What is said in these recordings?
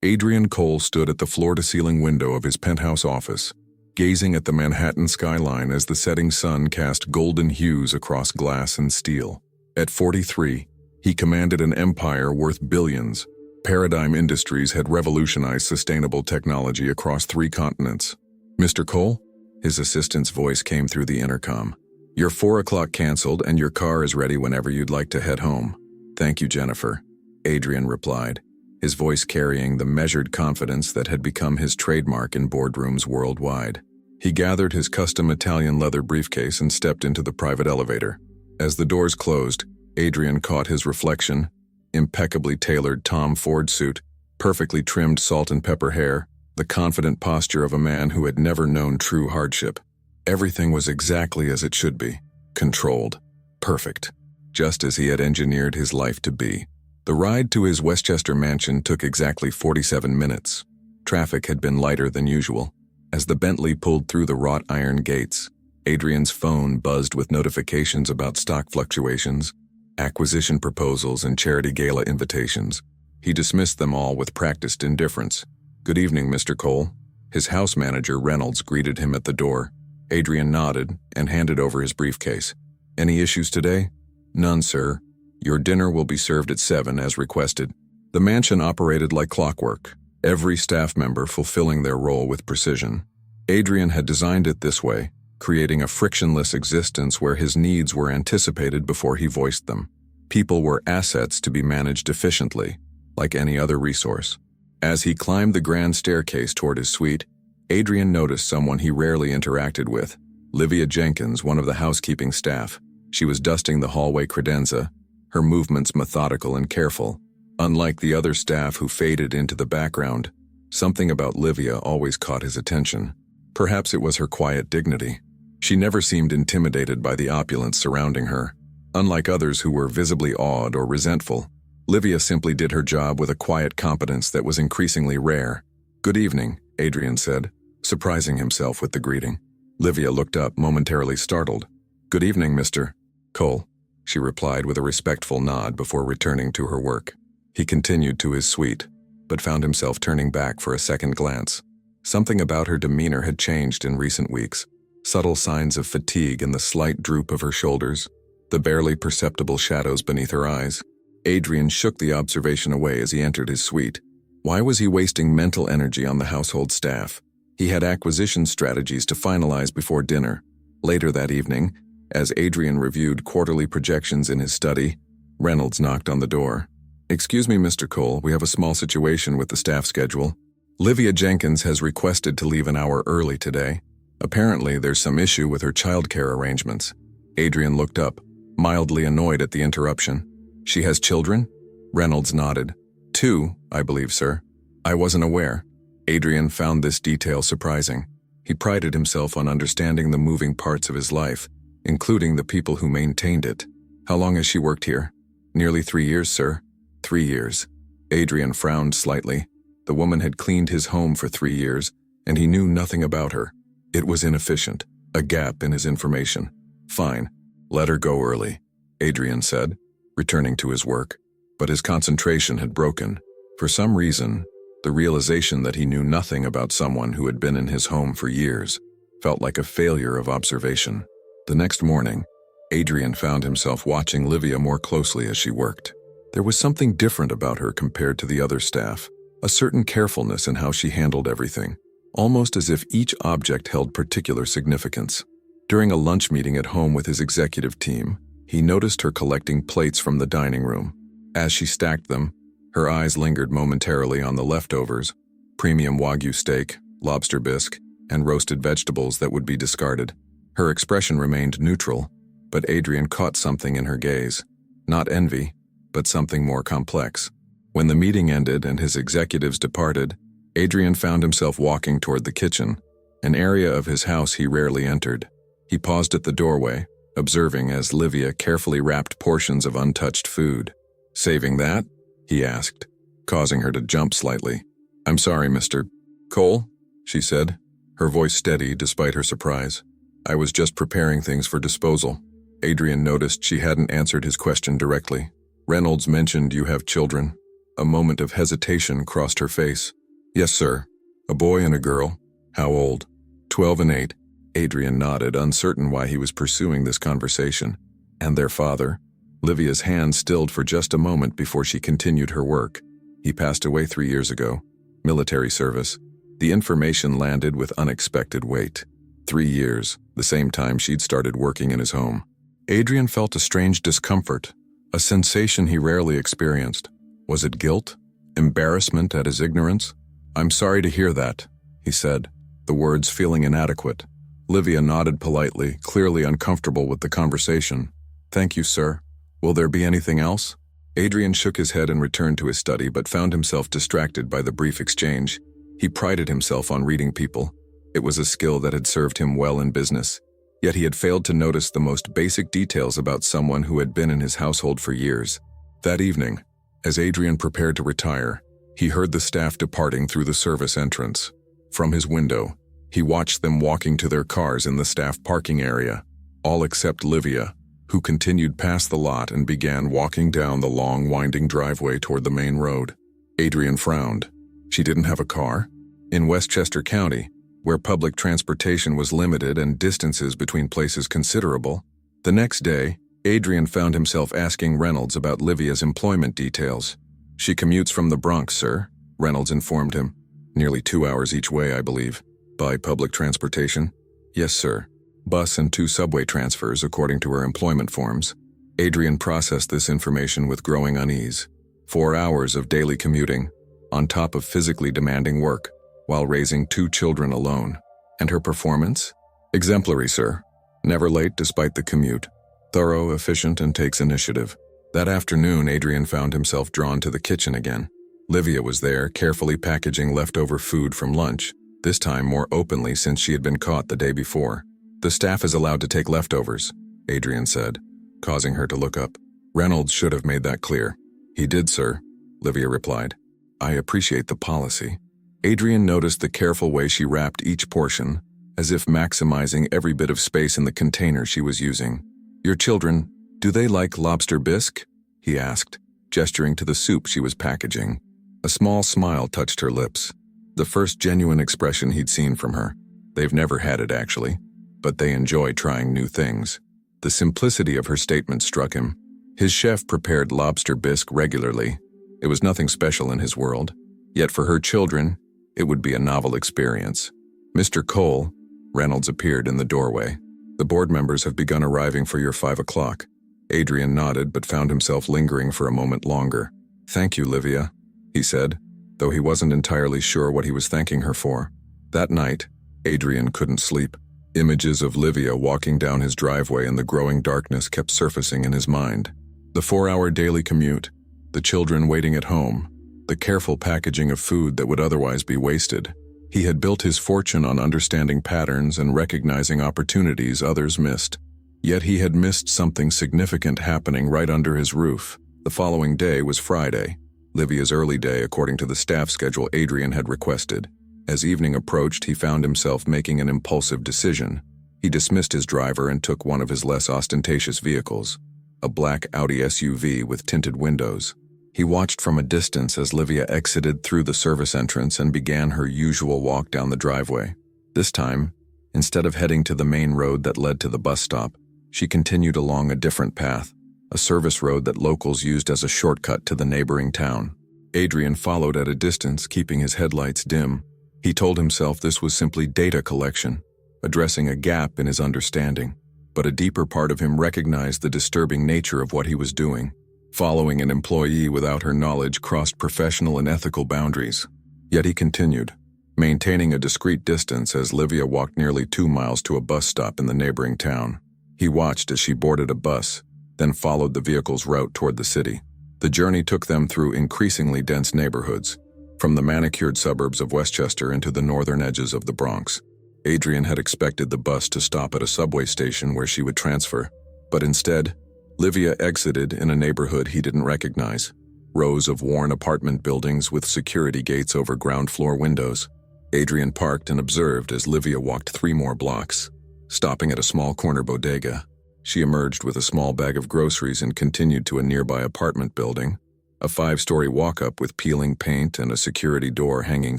Adrian Cole stood at the floor-to-ceiling window of his penthouse office, gazing at the Manhattan skyline as the setting sun cast golden hues across glass and steel. At 43, he commanded an empire worth billions. Paradigm Industries had revolutionized sustainable technology across 3 continents. "Mr. Cole?" His assistant's voice came through the intercom. "Your 4 o'clock canceled and your car is ready whenever you'd like to head home." "Thank you, Jennifer," Adrian replied, his voice carrying the measured confidence that had become his trademark in boardrooms worldwide. He gathered his custom Italian leather briefcase and stepped into the private elevator. As the doors closed, Adrian caught his reflection: impeccably tailored Tom Ford suit, perfectly trimmed salt and pepper hair, the confident posture of a man who had never known true hardship. Everything was exactly as it should be, controlled, perfect, just as he had engineered his life to be. The ride to his Westchester mansion took exactly 47 minutes. Traffic had been lighter than usual. As the Bentley pulled through the wrought iron gates, Adrian's phone buzzed with notifications about stock fluctuations, acquisition proposals, and charity gala invitations. He dismissed them all with practiced indifference. "Good evening, Mr. Cole." His house manager, Reynolds, greeted him at the door. Adrian nodded and handed over his briefcase. "Any issues today?" "None, sir. Your dinner will be served at 7 as requested." The mansion operated like clockwork, every staff member fulfilling their role with precision. Adrian had designed it this way, creating a frictionless existence where his needs were anticipated before he voiced them. People were assets to be managed efficiently, like any other resource. As he climbed the grand staircase toward his suite, Adrian noticed someone he rarely interacted with: Livia Jenkins, one of the housekeeping staff. She was dusting the hallway credenza, her movements methodical and careful. Unlike the other staff who faded into the background, something about Livia always caught his attention. Perhaps it was her quiet dignity. She never seemed intimidated by the opulence surrounding her. Unlike others who were visibly awed or resentful, Livia simply did her job with a quiet competence that was increasingly rare. "Good evening," Adrian said, surprising himself with the greeting. Livia looked up, momentarily startled. "Good evening, Mr. Cole," she replied with a respectful nod before returning to her work. He continued to his suite, but found himself turning back for a second glance. Something about her demeanor had changed in recent weeks. Subtle signs of fatigue in the slight droop of her shoulders, the barely perceptible shadows beneath her eyes. Adrian shook the observation away as he entered his suite. Why was he wasting mental energy on the household staff? He had acquisition strategies to finalize before dinner. Later that evening, as Adrian reviewed quarterly projections in his study, Reynolds knocked on the door. "Excuse me, Mr. Cole, we have a small situation with the staff schedule. Livia Jenkins has requested to leave an hour early today. Apparently, there's some issue with her childcare arrangements." Adrian looked up, mildly annoyed at the interruption. "She has children?" Reynolds nodded. "2, I believe, sir." "I wasn't aware." Adrian found this detail surprising. He prided himself on understanding the moving parts of his life, including the people who maintained it. "How long has she worked here?" "Nearly 3 years, sir." 3 years. Adrian frowned slightly. The woman had cleaned his home for 3 years, and he knew nothing about her. It was inefficient, a gap in his information. "Fine, let her go early," Adrian said, returning to his work. But his concentration had broken. For some reason, the realization that he knew nothing about someone who had been in his home for years felt like a failure of observation. The next morning, Adrian found himself watching Livia more closely as she worked. There was something different about her compared to the other staff, a certain carefulness in how she handled everything, almost as if each object held particular significance. During a lunch meeting at home with his executive team, he noticed her collecting plates from the dining room. As she stacked them, her eyes lingered momentarily on the leftovers: premium Wagyu steak, lobster bisque, and roasted vegetables that would be discarded. Her expression remained neutral, but Adrian caught something in her gaze. Not envy, but something more complex. When the meeting ended and his executives departed, Adrian found himself walking toward the kitchen, an area of his house he rarely entered. He paused at the doorway, observing as Livia carefully wrapped portions of untouched food. "Saving that?" he asked, causing her to jump slightly. "I'm sorry, Mr. Cole," she said, her voice steady despite her surprise. "I was just preparing things for disposal." Adrian noticed she hadn't answered his question directly. "Reynolds mentioned you have children." A moment of hesitation crossed her face. Yes, sir. A boy and a girl. How old? 12 and 8. Adrian nodded, uncertain why he was pursuing this conversation. And their father? Livia's hand stilled for just a moment before she continued her work. He passed away 3 years ago. Military service. The information landed with unexpected weight. 3 years, the same time she'd started working in his home. Adrian felt a strange discomfort, a sensation he rarely experienced. Was it guilt? Embarrassment at his ignorance? I'm sorry to hear that, he said, the words feeling inadequate. Livia nodded politely, clearly uncomfortable with the conversation. Thank you, sir. Will there be anything else? Adrian shook his head and returned to his study, but found himself distracted by the brief exchange. He prided himself on reading people. It was a skill that had served him well in business. Yet he had failed to notice the most basic details about someone who had been in his household for years. That evening, as Adrian prepared to retire, he heard the staff departing through the service entrance. From his window, he watched them walking to their cars in the staff parking area, all except Livia, who continued past the lot and began walking down the long, winding driveway toward the main road. Adrian frowned. She didn't have a car? In Westchester County, where public transportation was limited and distances between places considerable, the next day, Adrian found himself asking Reynolds about Livia's employment details. She commutes from the Bronx, sir, Reynolds informed him. Nearly 2 hours each way, I believe. By public transportation? Yes, sir. Bus and 2 subway transfers, according to her employment forms. Adrian processed this information with growing unease. 4 hours of daily commuting, on top of physically demanding work, while raising 2 children alone. And her performance? Exemplary, sir. Never late despite the commute. Thorough, efficient, and takes initiative. That afternoon, Adrian found himself drawn to the kitchen again. Livia was there, carefully packaging leftover food from lunch, this time more openly since she had been caught the day before. The staff is allowed to take leftovers, Adrian said, causing her to look up. Reynolds should have made that clear. He did, sir, Livia replied. I appreciate the policy. Adrian noticed the careful way she wrapped each portion, as if maximizing every bit of space in the container she was using. Your children, do they like lobster bisque? He asked, gesturing to the soup she was packaging. A small smile touched her lips, the first genuine expression he'd seen from her. They've never had it, actually, but they enjoy trying new things. The simplicity of her statement struck him. His chef prepared lobster bisque regularly. It was nothing special in his world, yet for her children, it would be a novel experience. Mr. Cole, Reynolds appeared in the doorway. The board members have begun arriving for your 5 o'clock. Adrian nodded but found himself lingering for a moment longer. Thank you, Livia, he said, though he wasn't entirely sure what he was thanking her for. That night, Adrian couldn't sleep. Images of Livia walking down his driveway in the growing darkness kept surfacing in his mind. The 4-hour daily commute, the children waiting at home, the careful packaging of food that would otherwise be wasted. He had built his fortune on understanding patterns and recognizing opportunities others missed. Yet he had missed something significant happening right under his roof. The following day was Friday, Livia's early day according to the staff schedule Adrian had requested. As evening approached, he found himself making an impulsive decision. He dismissed his driver and took one of his less ostentatious vehicles, a black Audi SUV with tinted windows. He watched from a distance as Livia exited through the service entrance and began her usual walk down the driveway. This time, instead of heading to the main road that led to the bus stop, she continued along a different path, a service road that locals used as a shortcut to the neighboring town. Adrian followed at a distance, keeping his headlights dim. He told himself this was simply data collection, addressing a gap in his understanding, but a deeper part of him recognized the disturbing nature of what he was doing. Following an employee without her knowledge crossed professional and ethical boundaries. Yet he continued, maintaining a discreet distance as Livia walked nearly 2 miles to a bus stop in the neighboring town. He watched as she boarded a bus, then followed the vehicle's route toward the city. The journey took them through increasingly dense neighborhoods, from the manicured suburbs of Westchester into the northern edges of the Bronx. Adrian had expected the bus to stop at a subway station where she would transfer, but instead, Livia exited in a neighborhood he didn't recognize. Rows of worn apartment buildings with security gates over ground floor windows. Adrian parked and observed as Livia walked 3 more blocks. Stopping at a small corner bodega, she emerged with a small bag of groceries and continued to a nearby apartment building. A 5-story walk-up with peeling paint and a security door hanging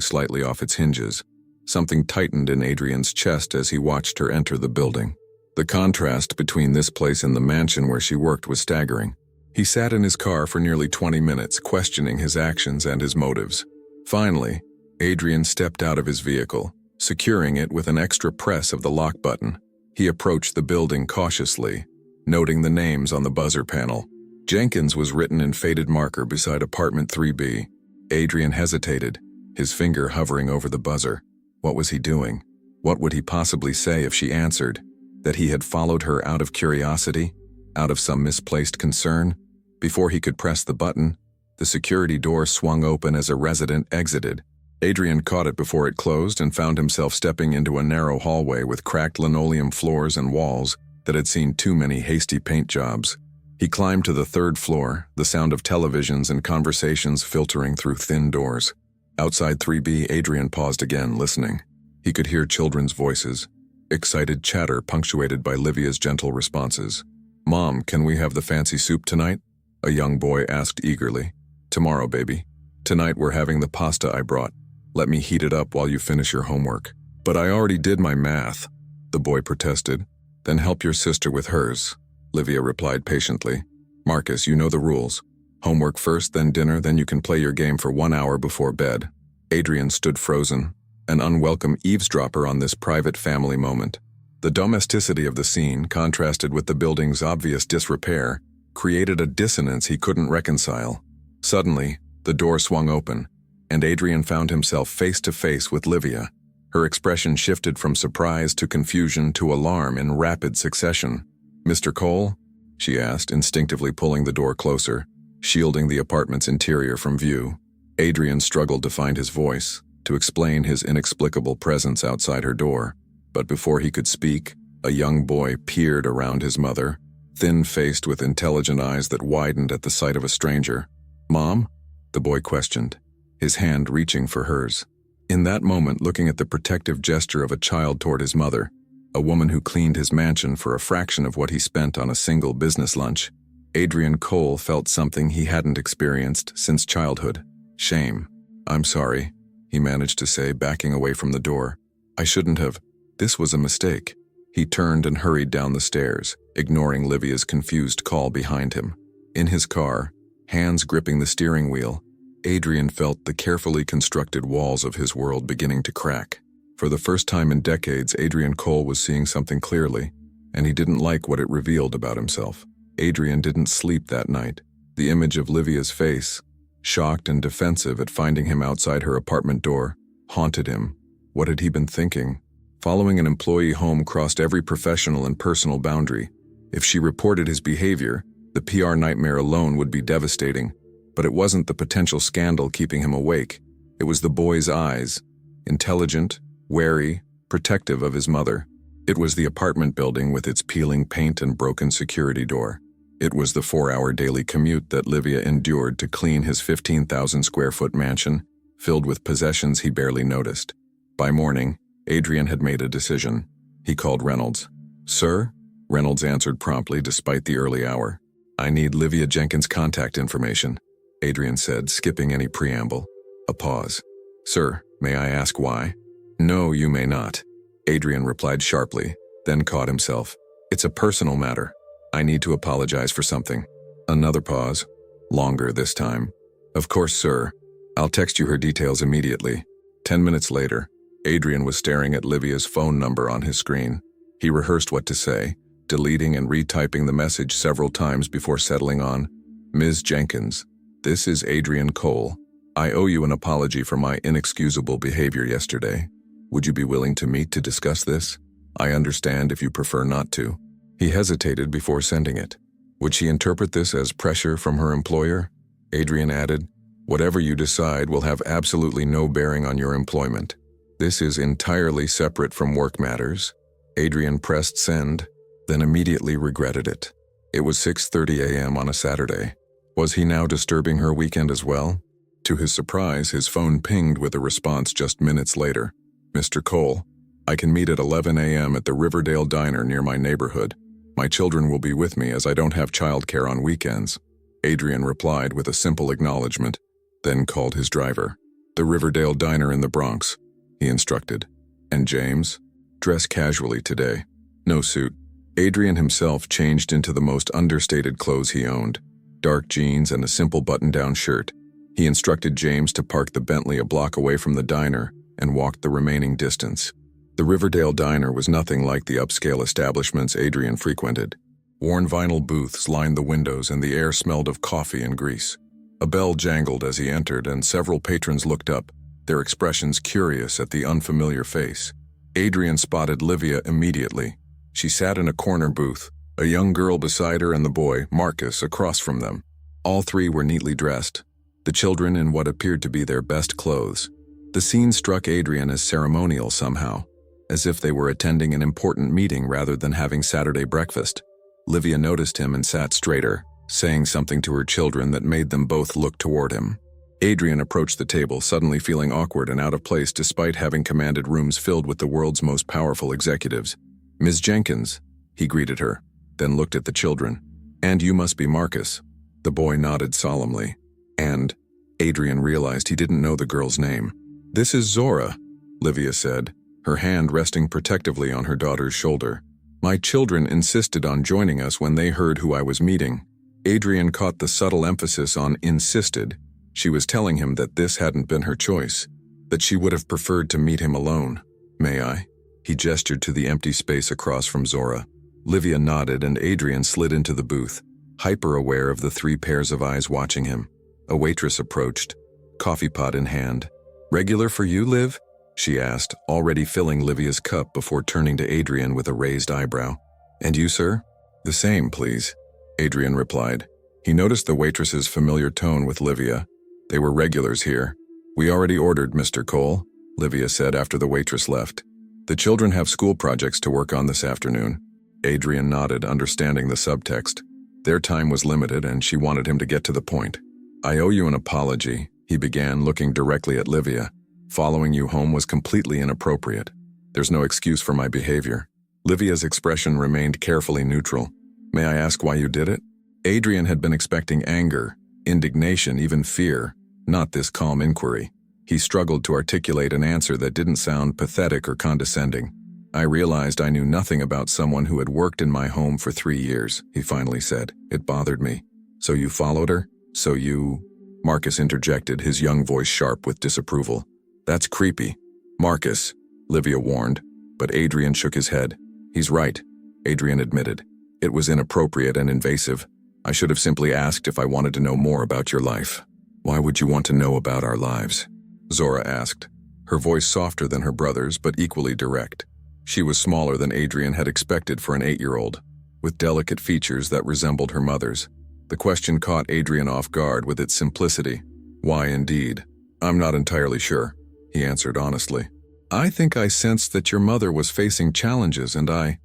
slightly off its hinges. Something tightened in Adrian's chest as he watched her enter the building. The contrast between this place and the mansion where she worked was staggering. He sat in his car for nearly 20 minutes, questioning his actions and his motives. Finally, Adrian stepped out of his vehicle, securing it with an extra press of the lock button. He approached the building cautiously, noting the names on the buzzer panel. Jenkins was written in faded marker beside apartment 3B. Adrian hesitated, his finger hovering over the buzzer. What was he doing? What would he possibly say if she answered? That he had followed her out of curiosity? Out of some misplaced concern? Before he could press the button, the security door swung open as a resident exited. Adrian caught it before it closed and found himself stepping into a narrow hallway with cracked linoleum floors and walls that had seen too many hasty paint jobs. He climbed to the 3rd floor, the sound of televisions and conversations filtering through thin doors. Outside 3B, Adrian paused again, listening. He could hear children's voices, excited chatter punctuated by Livia's gentle responses. "Mom, can we have the fancy soup tonight?" a young boy asked eagerly. "Tomorrow, baby. Tonight we're having the pasta I brought. Let me heat it up while you finish your homework." "But I already did my math," the boy protested. "Then help your sister with hers," Livia replied patiently. "Marcus, you know the rules. Homework first, then dinner, then you can play your game for 1 hour before bed." Adrian stood frozen, an unwelcome eavesdropper on this private family moment. The domesticity of the scene, contrasted with the building's obvious disrepair, created a dissonance he couldn't reconcile. Suddenly, the door swung open, and Adrian found himself face to face with Livia. Her expression shifted from surprise to confusion to alarm in rapid succession. "Mr. Cole?" she asked, instinctively pulling the door closer, shielding the apartment's interior from view. Adrian struggled to find his voice, to explain his inexplicable presence outside her door. But before he could speak, a young boy peered around his mother, thin-faced with intelligent eyes that widened at the sight of a stranger. "Mom?" the boy questioned, his hand reaching for hers. In that moment, looking at the protective gesture of a child toward his mother, a woman who cleaned his mansion for a fraction of what he spent on a single business lunch, Adrian Cole felt something he hadn't experienced since childhood. Shame. "I'm sorry," he managed to say, backing away from the door. "I shouldn't have. This was a mistake." He turned and hurried down the stairs, ignoring Livia's confused call behind him. In his car, hands gripping the steering wheel, Adrian felt the carefully constructed walls of his world beginning to crack. For the first time in decades, Adrian Cole was seeing something clearly, and he didn't like what it revealed about himself. Adrian didn't sleep that night. The image of Livia's face, shocked and defensive at finding him outside her apartment door, haunted him. What had he been thinking? Following an employee home crossed every professional and personal boundary. If she reported his behavior, the PR nightmare alone would be devastating. But it wasn't the potential scandal keeping him awake. It was the boy's eyes, intelligent, wary, protective of his mother. It was the apartment building with its peeling paint and broken security door. It was the 4-hour daily commute that Livia endured to clean his 15,000-square-foot mansion, filled with possessions he barely noticed. By morning, Adrian had made a decision. He called Reynolds. "Sir?" Reynolds answered promptly despite the early hour. "I need Livia Jenkins' contact information," Adrian said, skipping any preamble. A pause. "Sir, may I ask why?" "No, you may not," Adrian replied sharply, then caught himself. "It's a personal matter. I need to apologize for something." Another pause. Longer this time. "Of course, sir. I'll text you her details immediately." 10 minutes later, Adrian was staring at Livia's phone number on his screen. He rehearsed what to say, deleting and retyping the message several times before settling on, "Ms. Jenkins, this is Adrian Cole. I owe you an apology for my inexcusable behavior yesterday. Would you be willing to meet to discuss this? I understand if you prefer not to." He hesitated before sending it. Would she interpret this as pressure from her employer? Adrian added, "Whatever you decide will have absolutely no bearing on your employment. This is entirely separate from work matters." Adrian pressed send, then immediately regretted it. It was 6:30 a.m. on a Saturday. Was he now disturbing her weekend as well? To his surprise, his phone pinged with a response just minutes later. "Mr. Cole, I can meet at 11 a.m. at the Riverdale Diner near my neighborhood. My children will be with me as I don't have childcare on weekends." Adrian replied with a simple acknowledgement, then called his driver. "The Riverdale Diner in the Bronx," he instructed. "And James? Dress casually today. No suit." Adrian himself changed into the most understated clothes he owned, dark jeans and a simple button-down shirt. He instructed James to park the Bentley a block away from the diner and walked the remaining distance. The Riverdale Diner was nothing like the upscale establishments Adrian frequented. Worn vinyl booths lined the windows and the air smelled of coffee and grease. A bell jangled as he entered and several patrons looked up, their expressions curious at the unfamiliar face. Adrian spotted Livia immediately. She sat in a corner booth, a young girl beside her and the boy, Marcus, across from them. All three were neatly dressed, the children in what appeared to be their best clothes. The scene struck Adrian as ceremonial somehow, as if they were attending an important meeting rather than having Saturday breakfast. Livia noticed him and sat straighter, saying something to her children that made them both look toward him. Adrian approached the table, suddenly feeling awkward and out of place despite having commanded rooms filled with the world's most powerful executives. "Ms. Jenkins," he greeted her, then looked at the children. "And you must be Marcus." The boy nodded solemnly. "And?" Adrian realized he didn't know the girl's name. "This is Zora," Livia said, her hand resting protectively on her daughter's shoulder. "My children insisted on joining us when they heard who I was meeting." Adrian caught the subtle emphasis on insisted. She was telling him that this hadn't been her choice, that she would have preferred to meet him alone. "May I?" He gestured to the empty space across from Zora. Livia nodded and Adrian slid into the booth, hyper-aware of the three pairs of eyes watching him. A waitress approached, coffee pot in hand. "Regular for you, Liv?" she asked, already filling Livia's cup before turning to Adrian with a raised eyebrow. "And you, sir?" "The same, please," Adrian replied. He noticed the waitress's familiar tone with Livia. "They were regulars here." "We already ordered, Mr. Cole," Livia said after the waitress left. "The children have school projects to work on this afternoon." Adrian nodded, understanding the subtext. Their time was limited and she wanted him to get to the point. "I owe you an apology," he began, looking directly at Livia. "Following you home was completely inappropriate. There's no excuse for my behavior." Livia's expression remained carefully neutral. "May I ask why you did it?" Adrian had been expecting anger, indignation, even fear, not this calm inquiry. He struggled to articulate an answer that didn't sound pathetic or condescending. "I realized I knew nothing about someone who had worked in my home for 3 years, he finally said. "It bothered me." "So you followed her? So you—" Marcus interjected, his young voice sharp with disapproval. "That's creepy." "Marcus," Livia warned, but Adrian shook his head. "He's right," Adrian admitted. "It was inappropriate and invasive. I should have simply asked if I wanted to know more about your life." "Why would you want to know about our lives?" Zora asked, her voice softer than her brother's but equally direct. She was smaller than Adrian had expected for an 8-year-old, with delicate features that resembled her mother's. The question caught Adrian off guard with its simplicity. "Why indeed?" "I'm not entirely sure," he answered honestly. "I think I sensed that your mother was facing challenges and I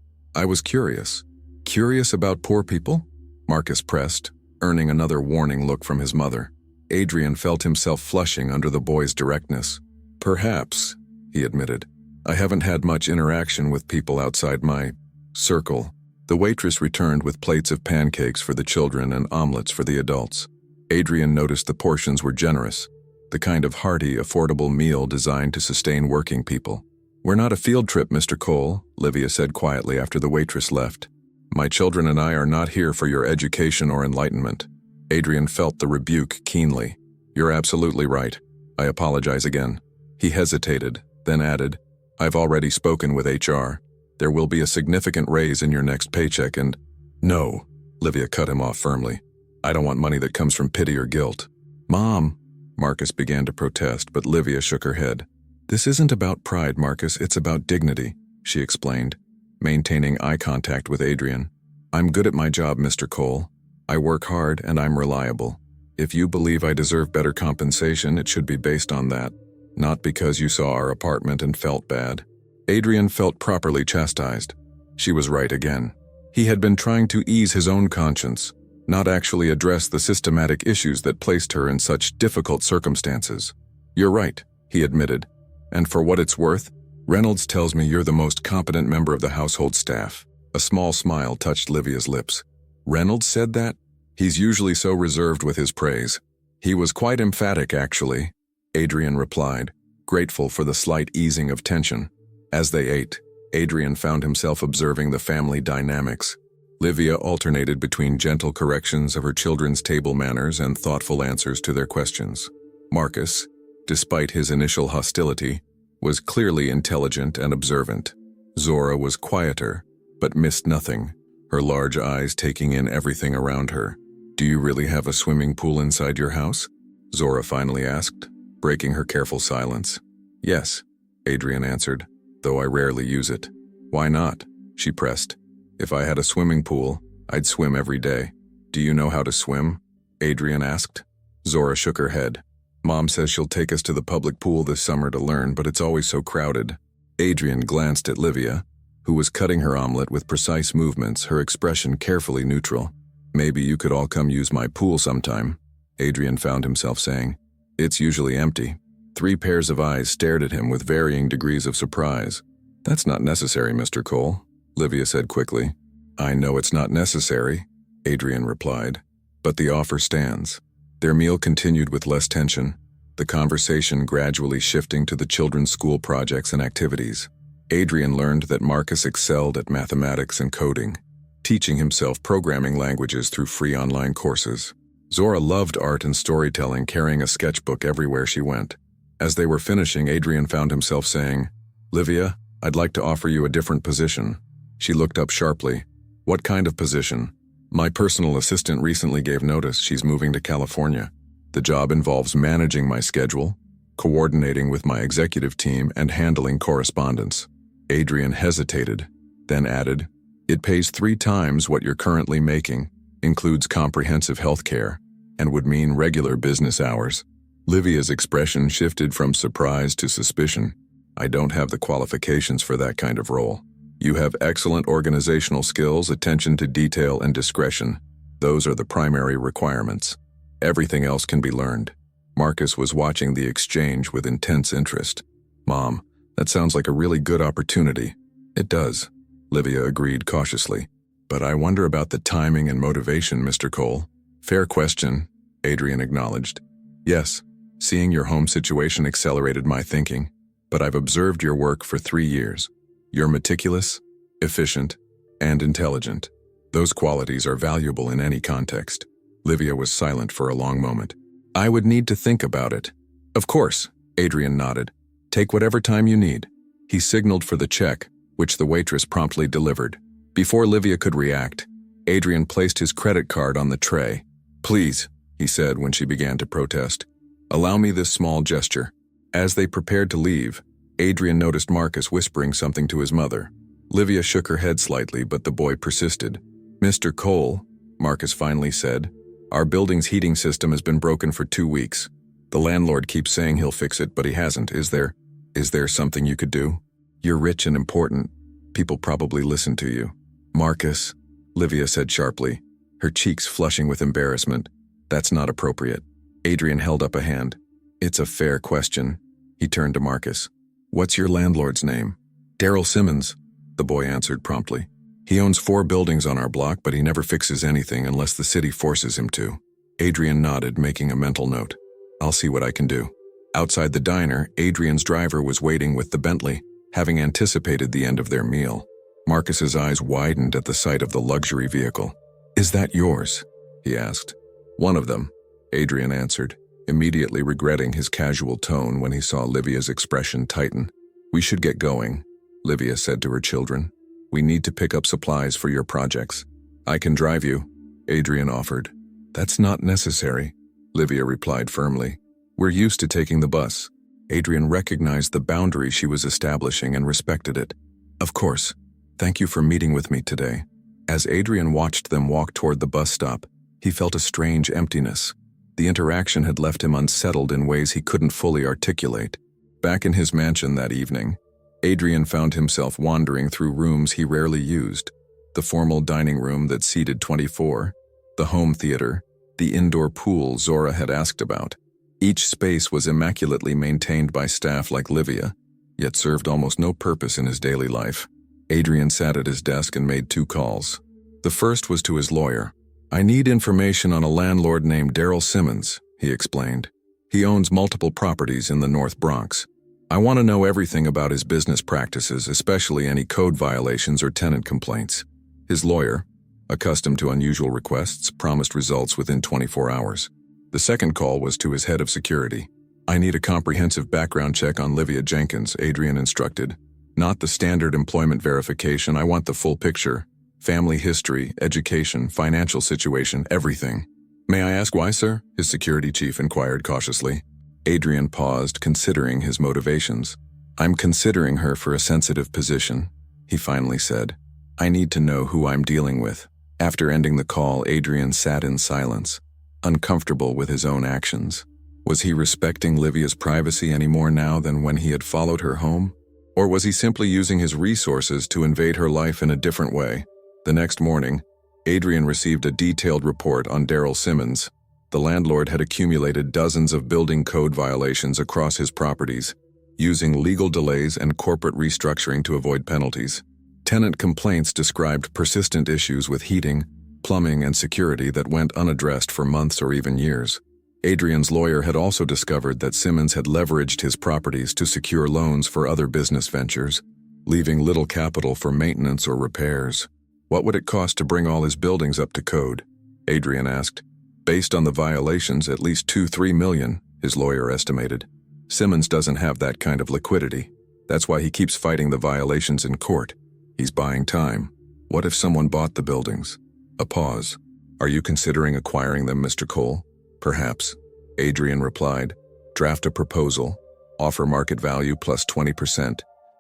was curious." "Curious about poor people?" Marcus pressed, earning another warning look from his mother. Adrian felt himself flushing under the boy's directness. "Perhaps," he admitted. "I haven't had much interaction with people outside my circle." The waitress returned with plates of pancakes for the children and omelets for the adults. Adrian noticed the portions were generous, the kind of hearty, affordable meal designed to sustain working people. "We're not a field trip, Mr. Cole," Livia said quietly after the waitress left. "My children and I are not here for your education or enlightenment." Adrian felt the rebuke keenly. "You're absolutely right. I apologize again." He hesitated, then added, "I've already spoken with HR. There will be a significant raise in your next paycheck and—" "No," Livia cut him off firmly. "I don't want money that comes from pity or guilt." "Mom," Marcus began to protest, but Livia shook her head. "This isn't about pride, Marcus, it's about dignity," she explained, maintaining eye contact with Adrian. "I'm good at my job, Mr. Cole. I work hard and I'm reliable. If you believe I deserve better compensation, it should be based on that, not because you saw our apartment and felt bad." Adrian felt properly chastised. She was right again. He had been trying to ease his own conscience, not actually address the systematic issues that placed her in such difficult circumstances. "You're right," he admitted. "And for what it's worth, Reynolds tells me you're the most competent member of the household staff." A small smile touched Livia's lips. "Reynolds said that?" He's usually so reserved with his praise. He was quite emphatic, actually, Adrian replied, grateful for the slight easing of tension. As they ate, Adrian found himself observing the family dynamics. Livia alternated between gentle corrections of her children's table manners and thoughtful answers to their questions. Marcus, despite his initial hostility, was clearly intelligent and observant. Zora was quieter, but missed nothing, her large eyes taking in everything around her. "Do you really have a swimming pool inside your house?" Zora finally asked, breaking her careful silence. "Yes," Adrian answered, "though I rarely use it." "Why not?" she pressed. "If I had a swimming pool, I'd swim every day." "Do you know how to swim?" Adrian asked. Zora shook her head. "Mom says she'll take us to the public pool this summer to learn, but it's always so crowded." Adrian glanced at Livia, who was cutting her omelet with precise movements, her expression carefully neutral. "Maybe you could all come use my pool sometime," Adrian found himself saying. "It's usually empty." 3 pairs of eyes stared at him with varying degrees of surprise. "That's not necessary, Mr. Cole," Livia said quickly. "I know it's not necessary," Adrian replied, "but the offer stands." Their meal continued with less tension, the conversation gradually shifting to the children's school projects and activities. Adrian learned that Marcus excelled at mathematics and coding, teaching himself programming languages through free online courses. Zora loved art and storytelling, carrying a sketchbook everywhere she went. As they were finishing, Adrian found himself saying, "Livia, I'd like to offer you a different position." She looked up sharply. "What kind of position?" "My personal assistant recently gave notice she's moving to California. The job involves managing my schedule, coordinating with my executive team, and handling correspondence." Adrian hesitated, then added, "It pays 3 times what you're currently making, includes comprehensive health care, and would mean regular business hours." Livia's expression shifted from surprise to suspicion. "I don't have the qualifications for that kind of role. You have excellent organizational skills, attention to detail, and discretion. Those are the primary requirements. Everything else can be learned." Marcus was watching the exchange with intense interest. "Mom, that sounds like a really good opportunity." "It does," Livia agreed cautiously. "But I wonder about the timing and motivation, Mr. Cole." "Fair question," Adrian acknowledged. "Yes, seeing your home situation accelerated my thinking, but I've observed your work for 3 years. You're meticulous, efficient, and intelligent. Those qualities are valuable in any context." Livia was silent for a long moment. "I would need to think about it." "Of course," Adrian nodded. "Take whatever time you need." He signaled for the check, which the waitress promptly delivered. Before Livia could react, Adrian placed his credit card on the tray. "Please," he said when she began to protest, "allow me this small gesture." As they prepared to leave, Adrian noticed Marcus whispering something to his mother. Livia shook her head slightly, but the boy persisted. "Mr. Cole," Marcus finally said, "our building's heating system has been broken for 2 weeks. The landlord keeps saying he'll fix it, but he hasn't. Is there something you could do? You're rich and important. People probably listen to you." "Marcus," Livia said sharply, her cheeks flushing with embarrassment. "That's not appropriate." Adrian held up a hand. "It's a fair question." He turned to Marcus. "What's your landlord's name?" "Daryl Simmons," the boy answered promptly. "He owns 4 buildings on our block, but he never fixes anything unless the city forces him to." Adrian nodded, making a mental note. "I'll see what I can do." Outside the diner, Adrian's driver was waiting with the Bentley, having anticipated the end of their meal. Marcus's eyes widened at the sight of the luxury vehicle. "Is that yours?" he asked. "One of them," Adrian answered, immediately regretting his casual tone when he saw Livia's expression tighten. "We should get going," Livia said to her children. "We need to pick up supplies for your projects." "I can drive you," Adrian offered. "That's not necessary," Livia replied firmly. "We're used to taking the bus." Adrian recognized the boundary she was establishing and respected it. "Of course. Thank you for meeting with me today." As Adrian watched them walk toward the bus stop, he felt a strange emptiness. The interaction had left him unsettled in ways he couldn't fully articulate. Back in his mansion that evening, Adrian found himself wandering through rooms he rarely used. The formal dining room that seated 24, the home theater, the indoor pool Zora had asked about. Each space was immaculately maintained by staff like Livia, yet served almost no purpose in his daily life. Adrian sat at his desk and made 2 calls. The first was to his lawyer. I need information on a landlord named Daryl Simmons, he explained. He owns multiple properties in the North Bronx. I want to know everything about his business practices, especially any code violations or tenant complaints. His lawyer, accustomed to unusual requests, promised results within 24 hours. The second call was to his head of security. I need a comprehensive background check on Livia Jenkins, Adrian instructed. Not the standard employment verification, I want the full picture. Family history, education, financial situation, everything. May I ask why, sir? His security chief inquired cautiously. Adrian paused, considering his motivations. I'm considering her for a sensitive position, he finally said. I need to know who I'm dealing with. After ending the call, Adrian sat in silence, uncomfortable with his own actions. Was he respecting Livia's privacy any more now than when he had followed her home? Or was he simply using his resources to invade her life in a different way? The next morning, Adrian received a detailed report on Daryl Simmons. The landlord had accumulated dozens of building code violations across his properties, using legal delays and corporate restructuring to avoid penalties. Tenant complaints described persistent issues with heating, plumbing, and security that went unaddressed for months or even years. Adrian's lawyer had also discovered that Simmons had leveraged his properties to secure loans for other business ventures, leaving little capital for maintenance or repairs. What would it cost to bring all his buildings up to code? Adrian asked. Based on the violations, at least $2-3 million, his lawyer estimated. Simmons doesn't have that kind of liquidity. That's why he keeps fighting the violations in court. He's buying time. What if someone bought the buildings? A pause. Are you considering acquiring them, Mr. Cole? Perhaps. Adrian replied. Draft a proposal. Offer market value plus 20%.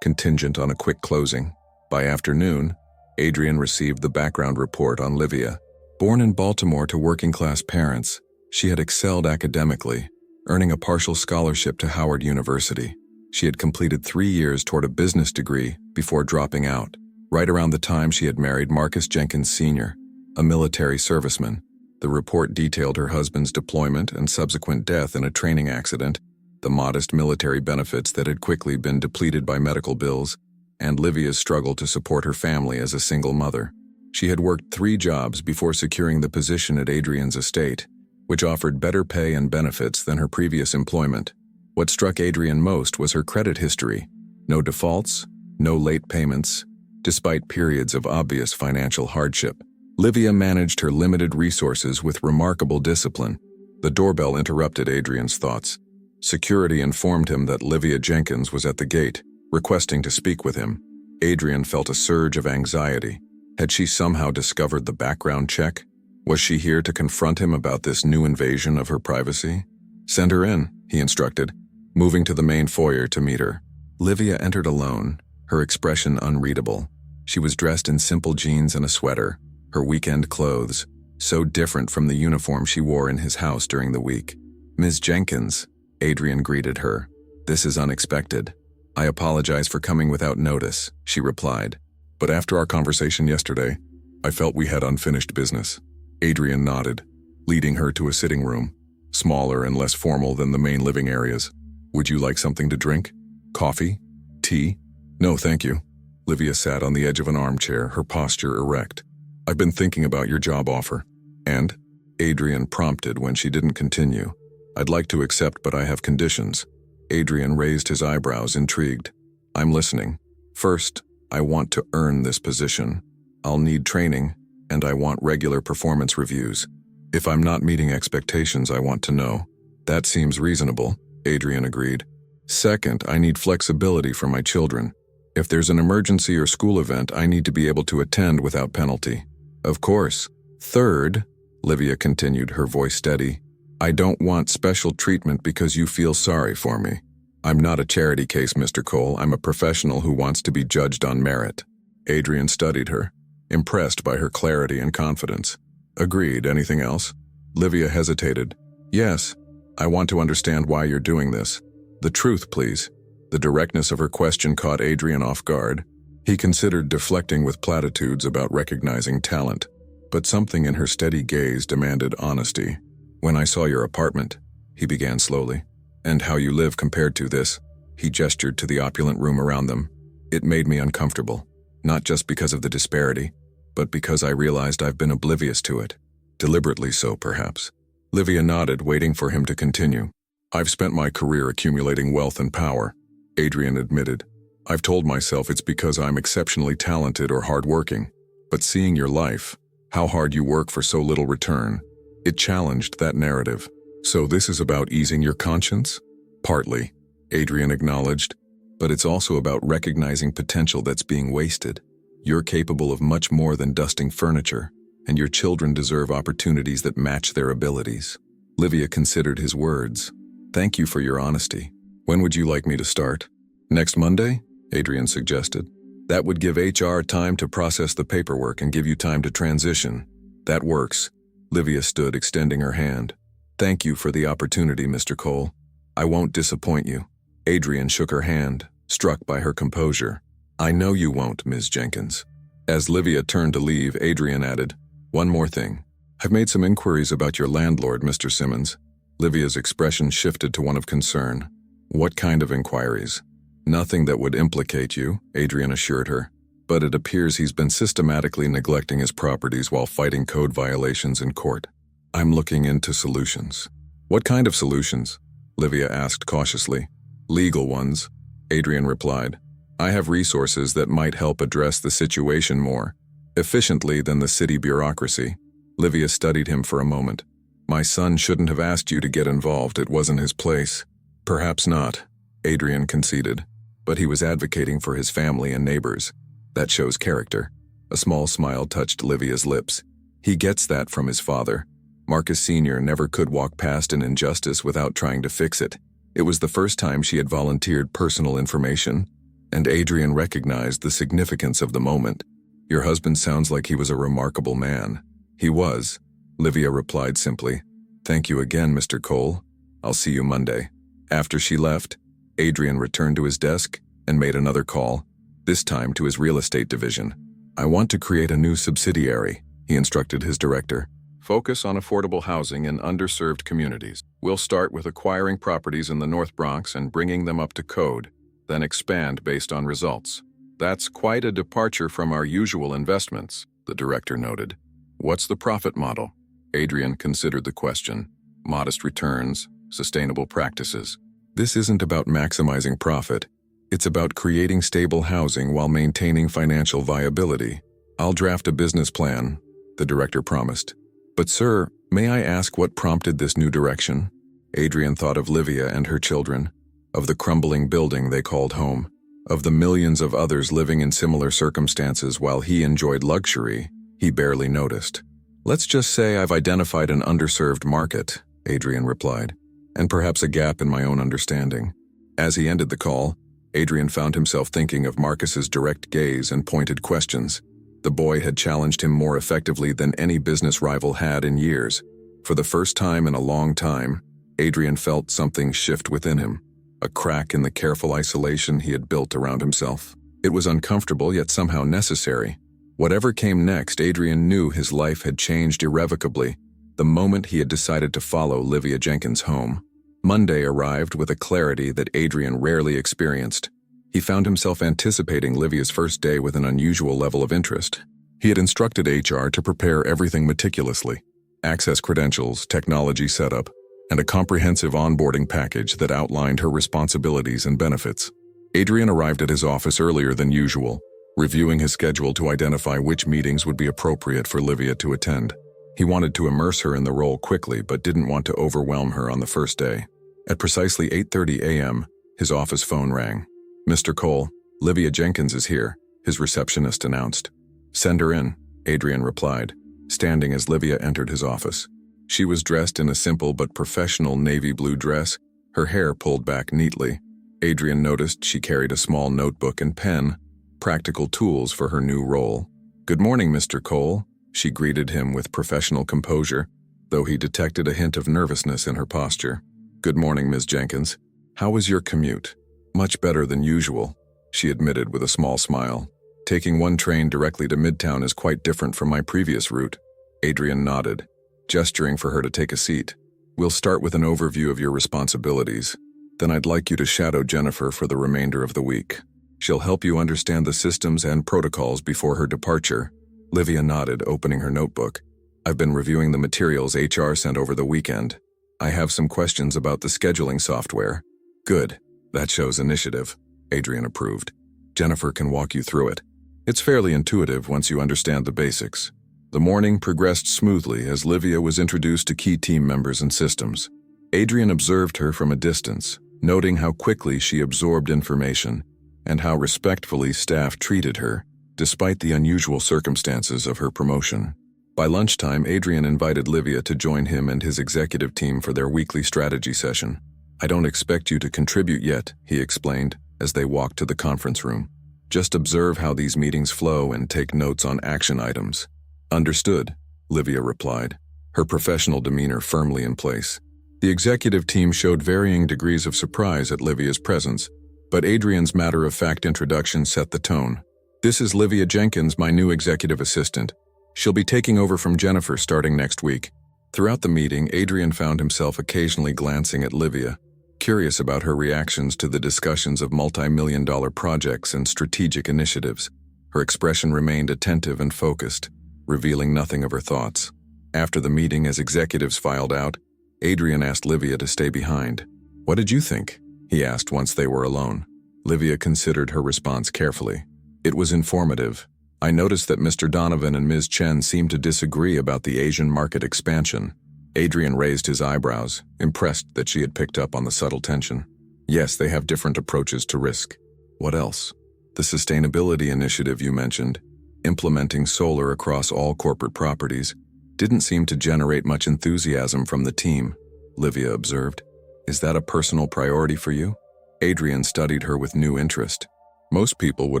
Contingent on a quick closing. By afternoon, Adrian received the background report on Livia. Born in Baltimore to working-class parents, she had excelled academically, earning a partial scholarship to Howard University. She had completed 3 years toward a business degree before dropping out, right around the time she had married Marcus Jenkins Sr., a military serviceman. The report detailed her husband's deployment and subsequent death in a training accident, the modest military benefits that had quickly been depleted by medical bills, and Livia's struggle to support her family as a single mother. She had worked 3 jobs before securing the position at Adrian's estate, which offered better pay and benefits than her previous employment. What struck Adrian most was her credit history. No defaults, no late payments, despite periods of obvious financial hardship. Livia managed her limited resources with remarkable discipline. The doorbell interrupted Adrian's thoughts. Security informed him that Livia Jenkins was at the gate, requesting to speak with him. Adrian felt a surge of anxiety. Had she somehow discovered the background check? Was she here to confront him about this new invasion of her privacy? Send her in, he instructed, moving to the main foyer to meet her. Livia entered alone, her expression unreadable. She was dressed in simple jeans and a sweater, her weekend clothes, so different from the uniform she wore in his house during the week. Ms. Jenkins, Adrian greeted her. This is unexpected. I apologize for coming without notice, she replied. But after our conversation yesterday, I felt we had unfinished business. Adrian nodded, leading her to a sitting room, smaller and less formal than the main living areas. Would you like something to drink? Coffee? Tea? No, thank you. Livia sat on the edge of an armchair, her posture erect. I've been thinking about your job offer. And? Adrian prompted when she didn't continue. I'd like to accept, but I have conditions. Adrian raised his eyebrows, intrigued. I'm listening. First, I want to earn this position. I'll need training, and I want regular performance reviews. If I'm not meeting expectations, I want to know. That seems reasonable, Adrian agreed. Second, I need flexibility for my children. If there's an emergency or school event, I need to be able to attend without penalty. Of course. Third, Livia continued, her voice steady, I don't want special treatment because you feel sorry for me. I'm not a charity case, Mr. Cole. I'm a professional who wants to be judged on merit. Adrian studied her, impressed by her clarity and confidence. Agreed. Anything else? Livia hesitated. Yes, I want to understand why you're doing this. The truth, please. The directness of her question caught Adrian off guard. He considered deflecting with platitudes about recognizing talent, but something in her steady gaze demanded honesty. When I saw your apartment, he began slowly, and how you live compared to this, he gestured to the opulent room around them. It made me uncomfortable, not just because of the disparity, but because I realized I've been oblivious to it. Deliberately so, perhaps. Livia nodded, waiting for him to continue. I've spent my career accumulating wealth and power, Adrian admitted. I've told myself it's because I'm exceptionally talented or hardworking. But seeing your life, how hard you work for so little return, it challenged that narrative. So this is about easing your conscience? Partly, Adrian acknowledged, but it's also about recognizing potential that's being wasted. You're capable of much more than dusting furniture, and your children deserve opportunities that match their abilities. Livia considered his words. Thank you for your honesty. When would you like me to start? Next Monday? Adrian suggested. That would give HR time to process the paperwork and give you time to transition. That works. Livia stood, extending her hand. Thank you for the opportunity, Mr. Cole. I won't disappoint you. Adrian shook her hand, struck by her composure. I know you won't, Ms. Jenkins. As Livia turned to leave, Adrian added, One more thing. I've made some inquiries about your landlord, Mr. Simmons. Livia's expression shifted to one of concern. What kind of inquiries? Nothing that would implicate you, Adrian assured her. But it appears he's been systematically neglecting his properties while fighting code violations in court. I'm looking into solutions. What kind of solutions? Livia asked cautiously. Legal ones, Adrian replied. I have resources that might help address the situation more efficiently than the city bureaucracy. Livia studied him for a moment. My son shouldn't have asked you to get involved. It wasn't his place. Perhaps not, Adrian conceded. But he was advocating for his family and neighbors. That shows character. A small smile touched Livia's lips. He gets that from his father. Marcus Sr. never could walk past an injustice without trying to fix it. It was the first time she had volunteered personal information, and Adrian recognized the significance of the moment. Your husband sounds like he was a remarkable man. He was, Livia replied simply. Thank you again, Mr. Cole. I'll see you Monday. After she left, Adrian returned to his desk and made another call, this time to his real estate division. I want to create a new subsidiary, he instructed his director. Focus on affordable housing in underserved communities. We'll start with acquiring properties in the North Bronx and bringing them up to code, then expand based on results. That's quite a departure from our usual investments, the director noted. What's the profit model? Adrian considered the question. Modest returns, sustainable practices. This isn't about maximizing profit. It's about creating stable housing while maintaining financial viability. I'll draft a business plan, the director promised. But sir, may I ask what prompted this new direction? Adrian thought of Livia and her children, of the crumbling building they called home, of the millions of others living in similar circumstances while he enjoyed luxury he barely noticed. Let's just say I've identified an underserved market, Adrian replied, and perhaps a gap in my own understanding. As he ended the call, Adrian found himself thinking of Marcus's direct gaze and pointed questions. The boy had challenged him more effectively than any business rival had in years. For the first time in a long time, Adrian felt something shift within him, a crack in the careful isolation he had built around himself. It was uncomfortable yet somehow necessary. Whatever came next, Adrian knew his life had changed irrevocably the moment he had decided to follow Livia Jenkins home. Monday arrived with a clarity that Adrian rarely experienced. He found himself anticipating Livia's first day with an unusual level of interest. He had instructed HR to prepare everything meticulously: access credentials, technology setup, and a comprehensive onboarding package that outlined her responsibilities and benefits. Adrian arrived at his office earlier than usual, reviewing his schedule to identify which meetings would be appropriate for Livia to attend. He wanted to immerse her in the role quickly but didn't want to overwhelm her on the first day. At precisely 8:30 a.m., his office phone rang. Mr. Cole, Livia Jenkins is here, his receptionist announced. Send her in, Adrian replied, standing as Livia entered his office. She was dressed in a simple but professional navy blue dress, her hair pulled back neatly. Adrian noticed she carried a small notebook and pen, practical tools for her new role. Good morning, Mr. Cole, she greeted him with professional composure, though he detected a hint of nervousness in her posture. Good morning, Ms. Jenkins. How was your commute? Much better than usual, she admitted with a small smile. Taking one train directly to Midtown is quite different from my previous route. Adrian nodded, gesturing for her to take a seat. We'll start with an overview of your responsibilities. Then I'd like you to shadow Jennifer for the remainder of the week. She'll help you understand the systems and protocols before her departure. Livia nodded, opening her notebook. I've been reviewing the materials HR sent over the weekend. I have some questions about the scheduling software. Good. That shows initiative. Adrian approved. Jennifer can walk you through it. It's fairly intuitive once you understand the basics. The morning progressed smoothly as Livia was introduced to key team members and systems. Adrian observed her from a distance, noting how quickly she absorbed information and how respectfully staff treated her, despite the unusual circumstances of her promotion. By lunchtime, Adrian invited Livia to join him and his executive team for their weekly strategy session. "I don't expect you to contribute yet," he explained, as they walked to the conference room. "Just observe how these meetings flow and take notes on action items." "Understood," Livia replied, her professional demeanor firmly in place. The executive team showed varying degrees of surprise at Livia's presence, but Adrian's matter-of-fact introduction set the tone. "This is Livia Jenkins, my new executive assistant. She'll be taking over from Jennifer starting next week." Throughout the meeting, Adrian found himself occasionally glancing at Livia, curious about her reactions to the discussions of multi-million-dollar projects and strategic initiatives. Her expression remained attentive and focused, revealing nothing of her thoughts. After the meeting, as executives filed out, Adrian asked Livia to stay behind. "What did you think?" he asked once they were alone. Livia considered her response carefully. "It was informative. I noticed that Mr. Donovan and Ms. Chen seemed to disagree about the Asian market expansion." Adrian raised his eyebrows, impressed that she had picked up on the subtle tension. "Yes, they have different approaches to risk." "What else?" "The sustainability initiative you mentioned, implementing solar across all corporate properties, didn't seem to generate much enthusiasm from the team," Livia observed. "Is that a personal priority for you?" Adrian studied her with new interest. Most people would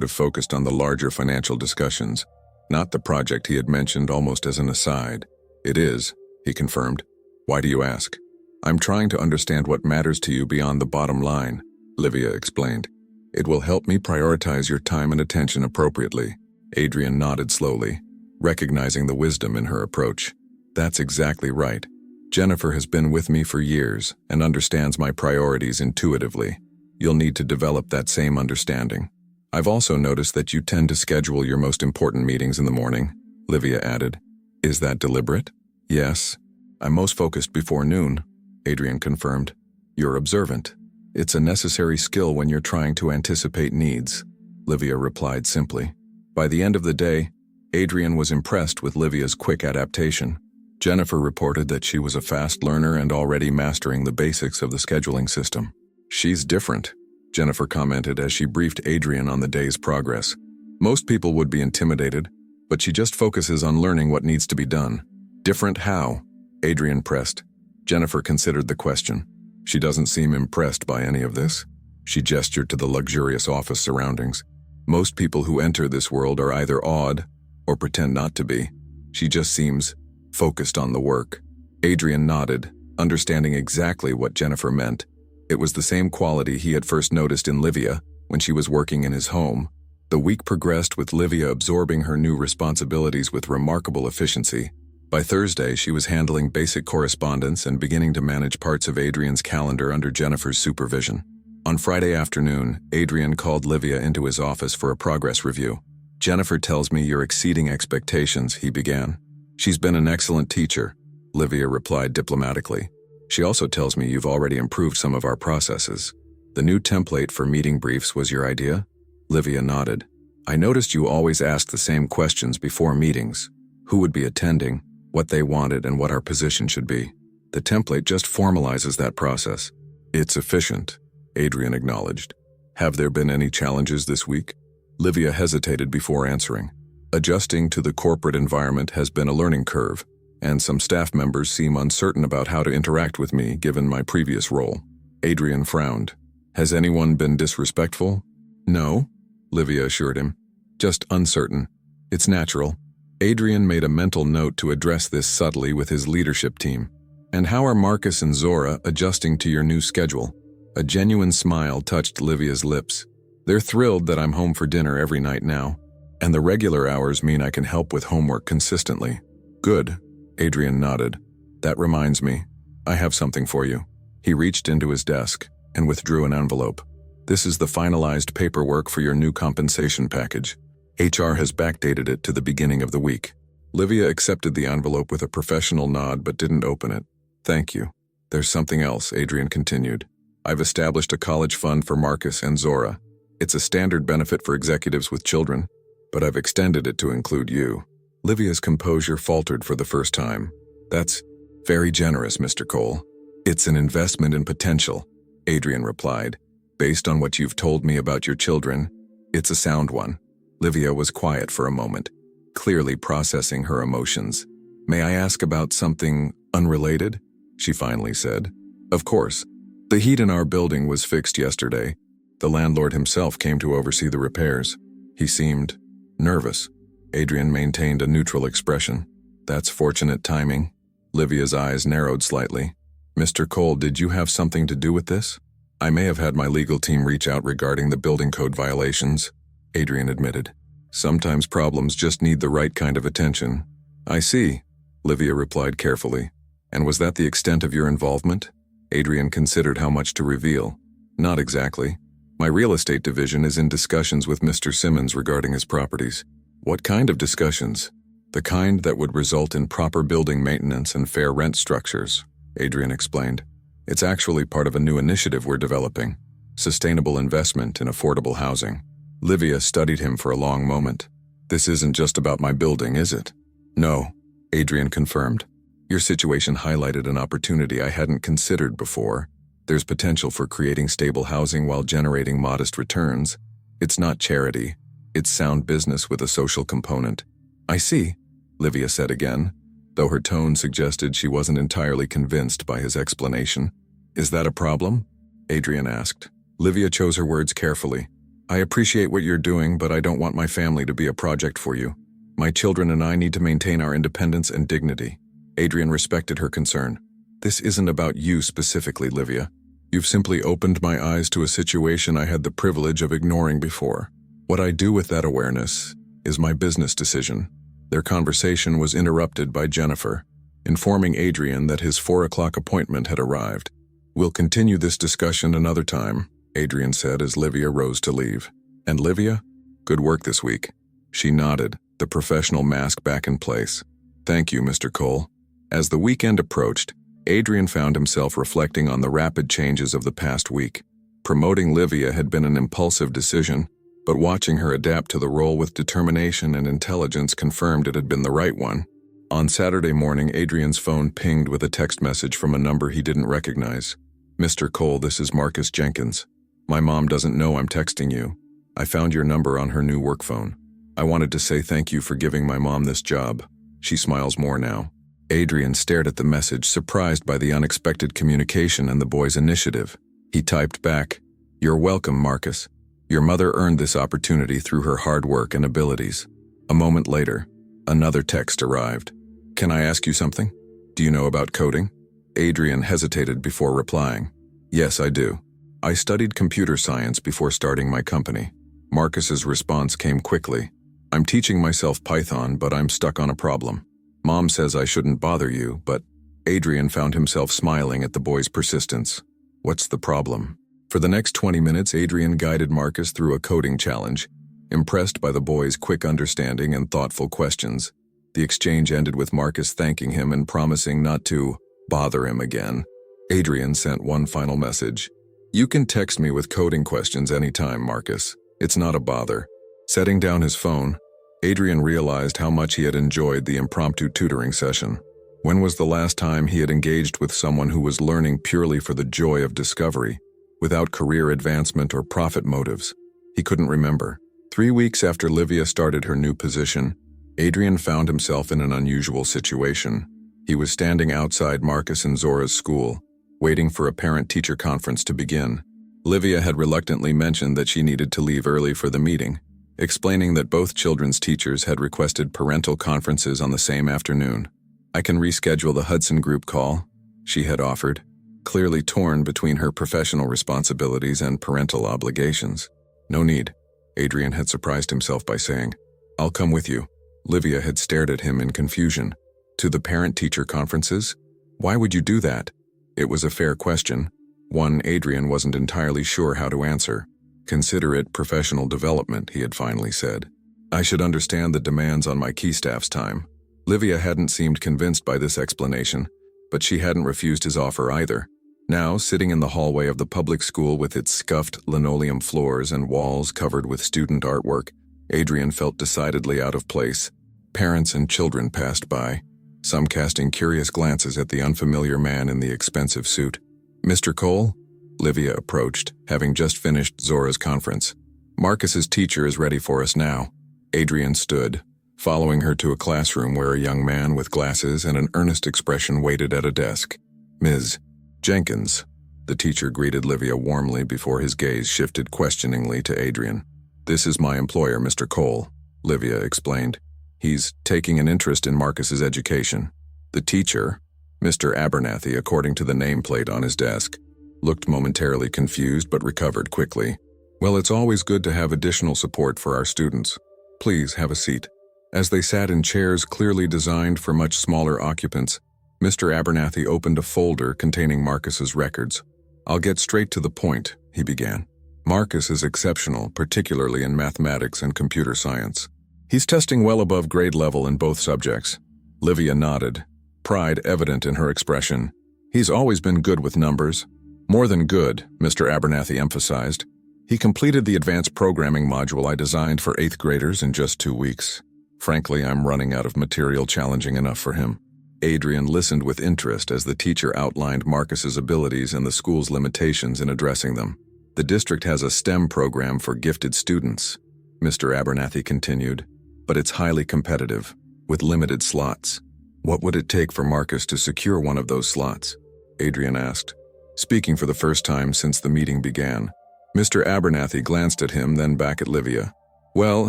have focused on the larger financial discussions, not the project he had mentioned almost as an aside. "It is," he confirmed. "Why do you ask?" "I'm trying to understand what matters to you beyond the bottom line," Livia explained. "It will help me prioritize your time and attention appropriately." Adrian nodded slowly, recognizing the wisdom in her approach. "That's exactly right. Jennifer has been with me for years and understands my priorities intuitively. You'll need to develop that same understanding." "I've also noticed that you tend to schedule your most important meetings in the morning," Livia added. "Is that deliberate?" "Yes. I'm most focused before noon," Adrian confirmed. "You're observant. It's a necessary skill when you're trying to anticipate needs," Livia replied simply. By the end of the day, Adrian was impressed with Livia's quick adaptation. Jennifer reported that she was a fast learner and already mastering the basics of the scheduling system. "She's different," Jennifer commented as she briefed Adrian on the day's progress. "Most people would be intimidated, but she just focuses on learning what needs to be done." "Different how?" Adrian pressed. Jennifer considered the question. "She doesn't seem impressed by any of this." She gestured to the luxurious office surroundings. "Most people who enter this world are either awed or pretend not to be. She just seems focused on the work." Adrian nodded, understanding exactly what Jennifer meant. It was the same quality he had first noticed in Livia when she was working in his home. The week progressed with Livia absorbing her new responsibilities with remarkable efficiency. By Thursday, she was handling basic correspondence and beginning to manage parts of Adrian's calendar under Jennifer's supervision. On Friday afternoon, Adrian called Livia into his office for a progress review. "Jennifer tells me you're exceeding expectations," he began. "She's been an excellent teacher," Livia replied diplomatically. "She also tells me you've already improved some of our processes. The new template for meeting briefs was your idea?" Livia nodded. "I noticed you always asked the same questions before meetings: who would be attending, what they wanted, and what our position should be. The template just formalizes that process." "It's efficient," Adrian acknowledged. "Have there been any challenges this week?" Livia hesitated before answering. "Adjusting to the corporate environment has been a learning curve, and some staff members seem uncertain about how to interact with me given my previous role." Adrian frowned. "Has anyone been disrespectful?" "No," Livia assured him. "Just uncertain. It's natural." Adrian made a mental note to address this subtly with his leadership team. "And how are Marcus and Zora adjusting to your new schedule?" A genuine smile touched Livia's lips. "They're thrilled that I'm home for dinner every night now, and the regular hours mean I can help with homework consistently." "Good," Adrian nodded. "That reminds me, I have something for you." He reached into his desk and withdrew an envelope. "This is the finalized paperwork for your new compensation package. HR has backdated it to the beginning of the week." Livia accepted the envelope with a professional nod but didn't open it. Thank you. There's something else, Adrian continued. I've established a college fund for Marcus and Zora. It's a standard benefit for executives with children, but I've extended it to include you. Livia's composure faltered for the first time. That's very generous, Mr. Cole. It's an investment in potential, Adrian replied. Based on what you've told me about your children, it's a sound one. Livia was quiet for a moment, clearly processing her emotions. May I ask about something unrelated? She finally said. Of course. The heat in our building was fixed yesterday. The landlord himself came to oversee the repairs. He seemed nervous. Adrian maintained a neutral expression. That's fortunate timing. Livia's eyes narrowed slightly. Mr. Cole, did you have something to do with this? I may have had my legal team reach out regarding the building code violations, Adrian admitted. Sometimes problems just need the right kind of attention. I see, Livia replied carefully. And was that the extent of your involvement? Adrian considered how much to reveal. Not exactly. My real estate division is in discussions with Mr. Simmons regarding his properties. What kind of discussions? The kind that would result in proper building maintenance and fair rent structures, Adrian explained. It's actually part of a new initiative we're developing. Sustainable investment in affordable housing. Livia studied him for a long moment. This isn't just about my building, is it? No, Adrian confirmed. Your situation highlighted an opportunity I hadn't considered before. There's potential for creating stable housing while generating modest returns. It's not charity. It's sound business with a social component. I see, Livia said again, though her tone suggested she wasn't entirely convinced by his explanation. Is that a problem? Adrian asked. Livia chose her words carefully. I appreciate what you're doing, but I don't want my family to be a project for you. My children and I need to maintain our independence and dignity. Adrian respected her concern. This isn't about you specifically, Livia. You've simply opened my eyes to a situation I had the privilege of ignoring before. What I do with that awareness is my business decision. Their conversation was interrupted by Jennifer, informing Adrian that his 4 o'clock appointment had arrived. We'll continue this discussion another time, Adrian said as Livia rose to leave. And Livia? Good work this week. She nodded, the professional mask back in place. Thank you, Mr. Cole. As the weekend approached, Adrian found himself reflecting on the rapid changes of the past week. Promoting Livia had been an impulsive decision, but watching her adapt to the role with determination and intelligence confirmed it had been the right one. On Saturday morning, Adrian's phone pinged with a text message from a number he didn't recognize. Mr. Cole, this is Marcus Jenkins. My mom doesn't know I'm texting you. I found your number on her new work phone. I wanted to say thank you for giving my mom this job. She smiles more now. Adrian stared at the message, surprised by the unexpected communication and the boy's initiative. He typed back, "You're welcome, Marcus. Your mother earned this opportunity through her hard work and abilities." A moment later, another text arrived. "Can I ask you something? Do you know about coding?" Adrian hesitated before replying. "Yes, I do. I studied computer science before starting my company." Marcus's response came quickly. "I'm teaching myself Python, but I'm stuck on a problem. Mom says I shouldn't bother you, but..." Adrian found himself smiling at the boy's persistence. "What's the problem?" For the next 20 minutes, Adrian guided Marcus through a coding challenge, impressed by the boy's quick understanding and thoughtful questions. The exchange ended with Marcus thanking him and promising not to bother him again. Adrian sent one final message. "You can text me with coding questions anytime, Marcus. It's not a bother." Setting down his phone, Adrian realized how much he had enjoyed the impromptu tutoring session. When was the last time he had engaged with someone who was learning purely for the joy of discovery, without career advancement or profit motives? He couldn't remember. 3 weeks after Livia started her new position, Adrian found himself in an unusual situation. He was standing outside Marcus and Zora's school, waiting for a parent-teacher conference to begin. Livia had reluctantly mentioned that she needed to leave early for the meeting, explaining that both children's teachers had requested parental conferences on the same afternoon. "I can reschedule the Hudson group call," she had offered, clearly torn between her professional responsibilities and parental obligations. "No need," Adrian had surprised himself by saying. "I'll come with you." Livia had stared at him in confusion. "To the parent-teacher conferences? Why would you do that?" It was a fair question, one Adrian wasn't entirely sure how to answer. "Consider it professional development," he had finally said. "I should understand the demands on my key staff's time." Livia hadn't seemed convinced by this explanation, but she hadn't refused his offer either. Now, sitting in the hallway of the public school with its scuffed linoleum floors and walls covered with student artwork, Adrian felt decidedly out of place. Parents and children passed by, some casting curious glances at the unfamiliar man in the expensive suit. "Mr. Cole?" Livia approached, having just finished Zora's conference. "Marcus's teacher is ready for us now." Adrian stood, following her to a classroom where a young man with glasses and an earnest expression waited at a desk. "Ms. Jenkins," the teacher greeted Livia warmly before his gaze shifted questioningly to Adrian. "This is my employer, Mr. Cole," Livia explained. "He's taking an interest in Marcus's education." The teacher, Mr. Abernathy, according to the nameplate on his desk, looked momentarily confused but recovered quickly. "Well, it's always good to have additional support for our students. Please have a seat." As they sat in chairs clearly designed for much smaller occupants, Mr. Abernathy opened a folder containing Marcus's records. "I'll get straight to the point," he began. "Marcus is exceptional, particularly in mathematics and computer science. He's testing well above grade level in both subjects." Livia nodded, pride evident in her expression. "He's always been good with numbers." "More than good," Mr. Abernathy emphasized. "He completed the advanced programming module I designed for 8th graders in just 2 weeks. Frankly, I'm running out of material challenging enough for him." Adrian listened with interest as the teacher outlined Marcus's abilities and the school's limitations in addressing them. "The district has a STEM program for gifted students," Mr. Abernathy continued, "but it's highly competitive, with limited slots." "What would it take for Marcus to secure one of those slots?" Adrian asked, speaking for the first time since the meeting began. Mr. Abernathy glanced at him, then back at Livia. "Well,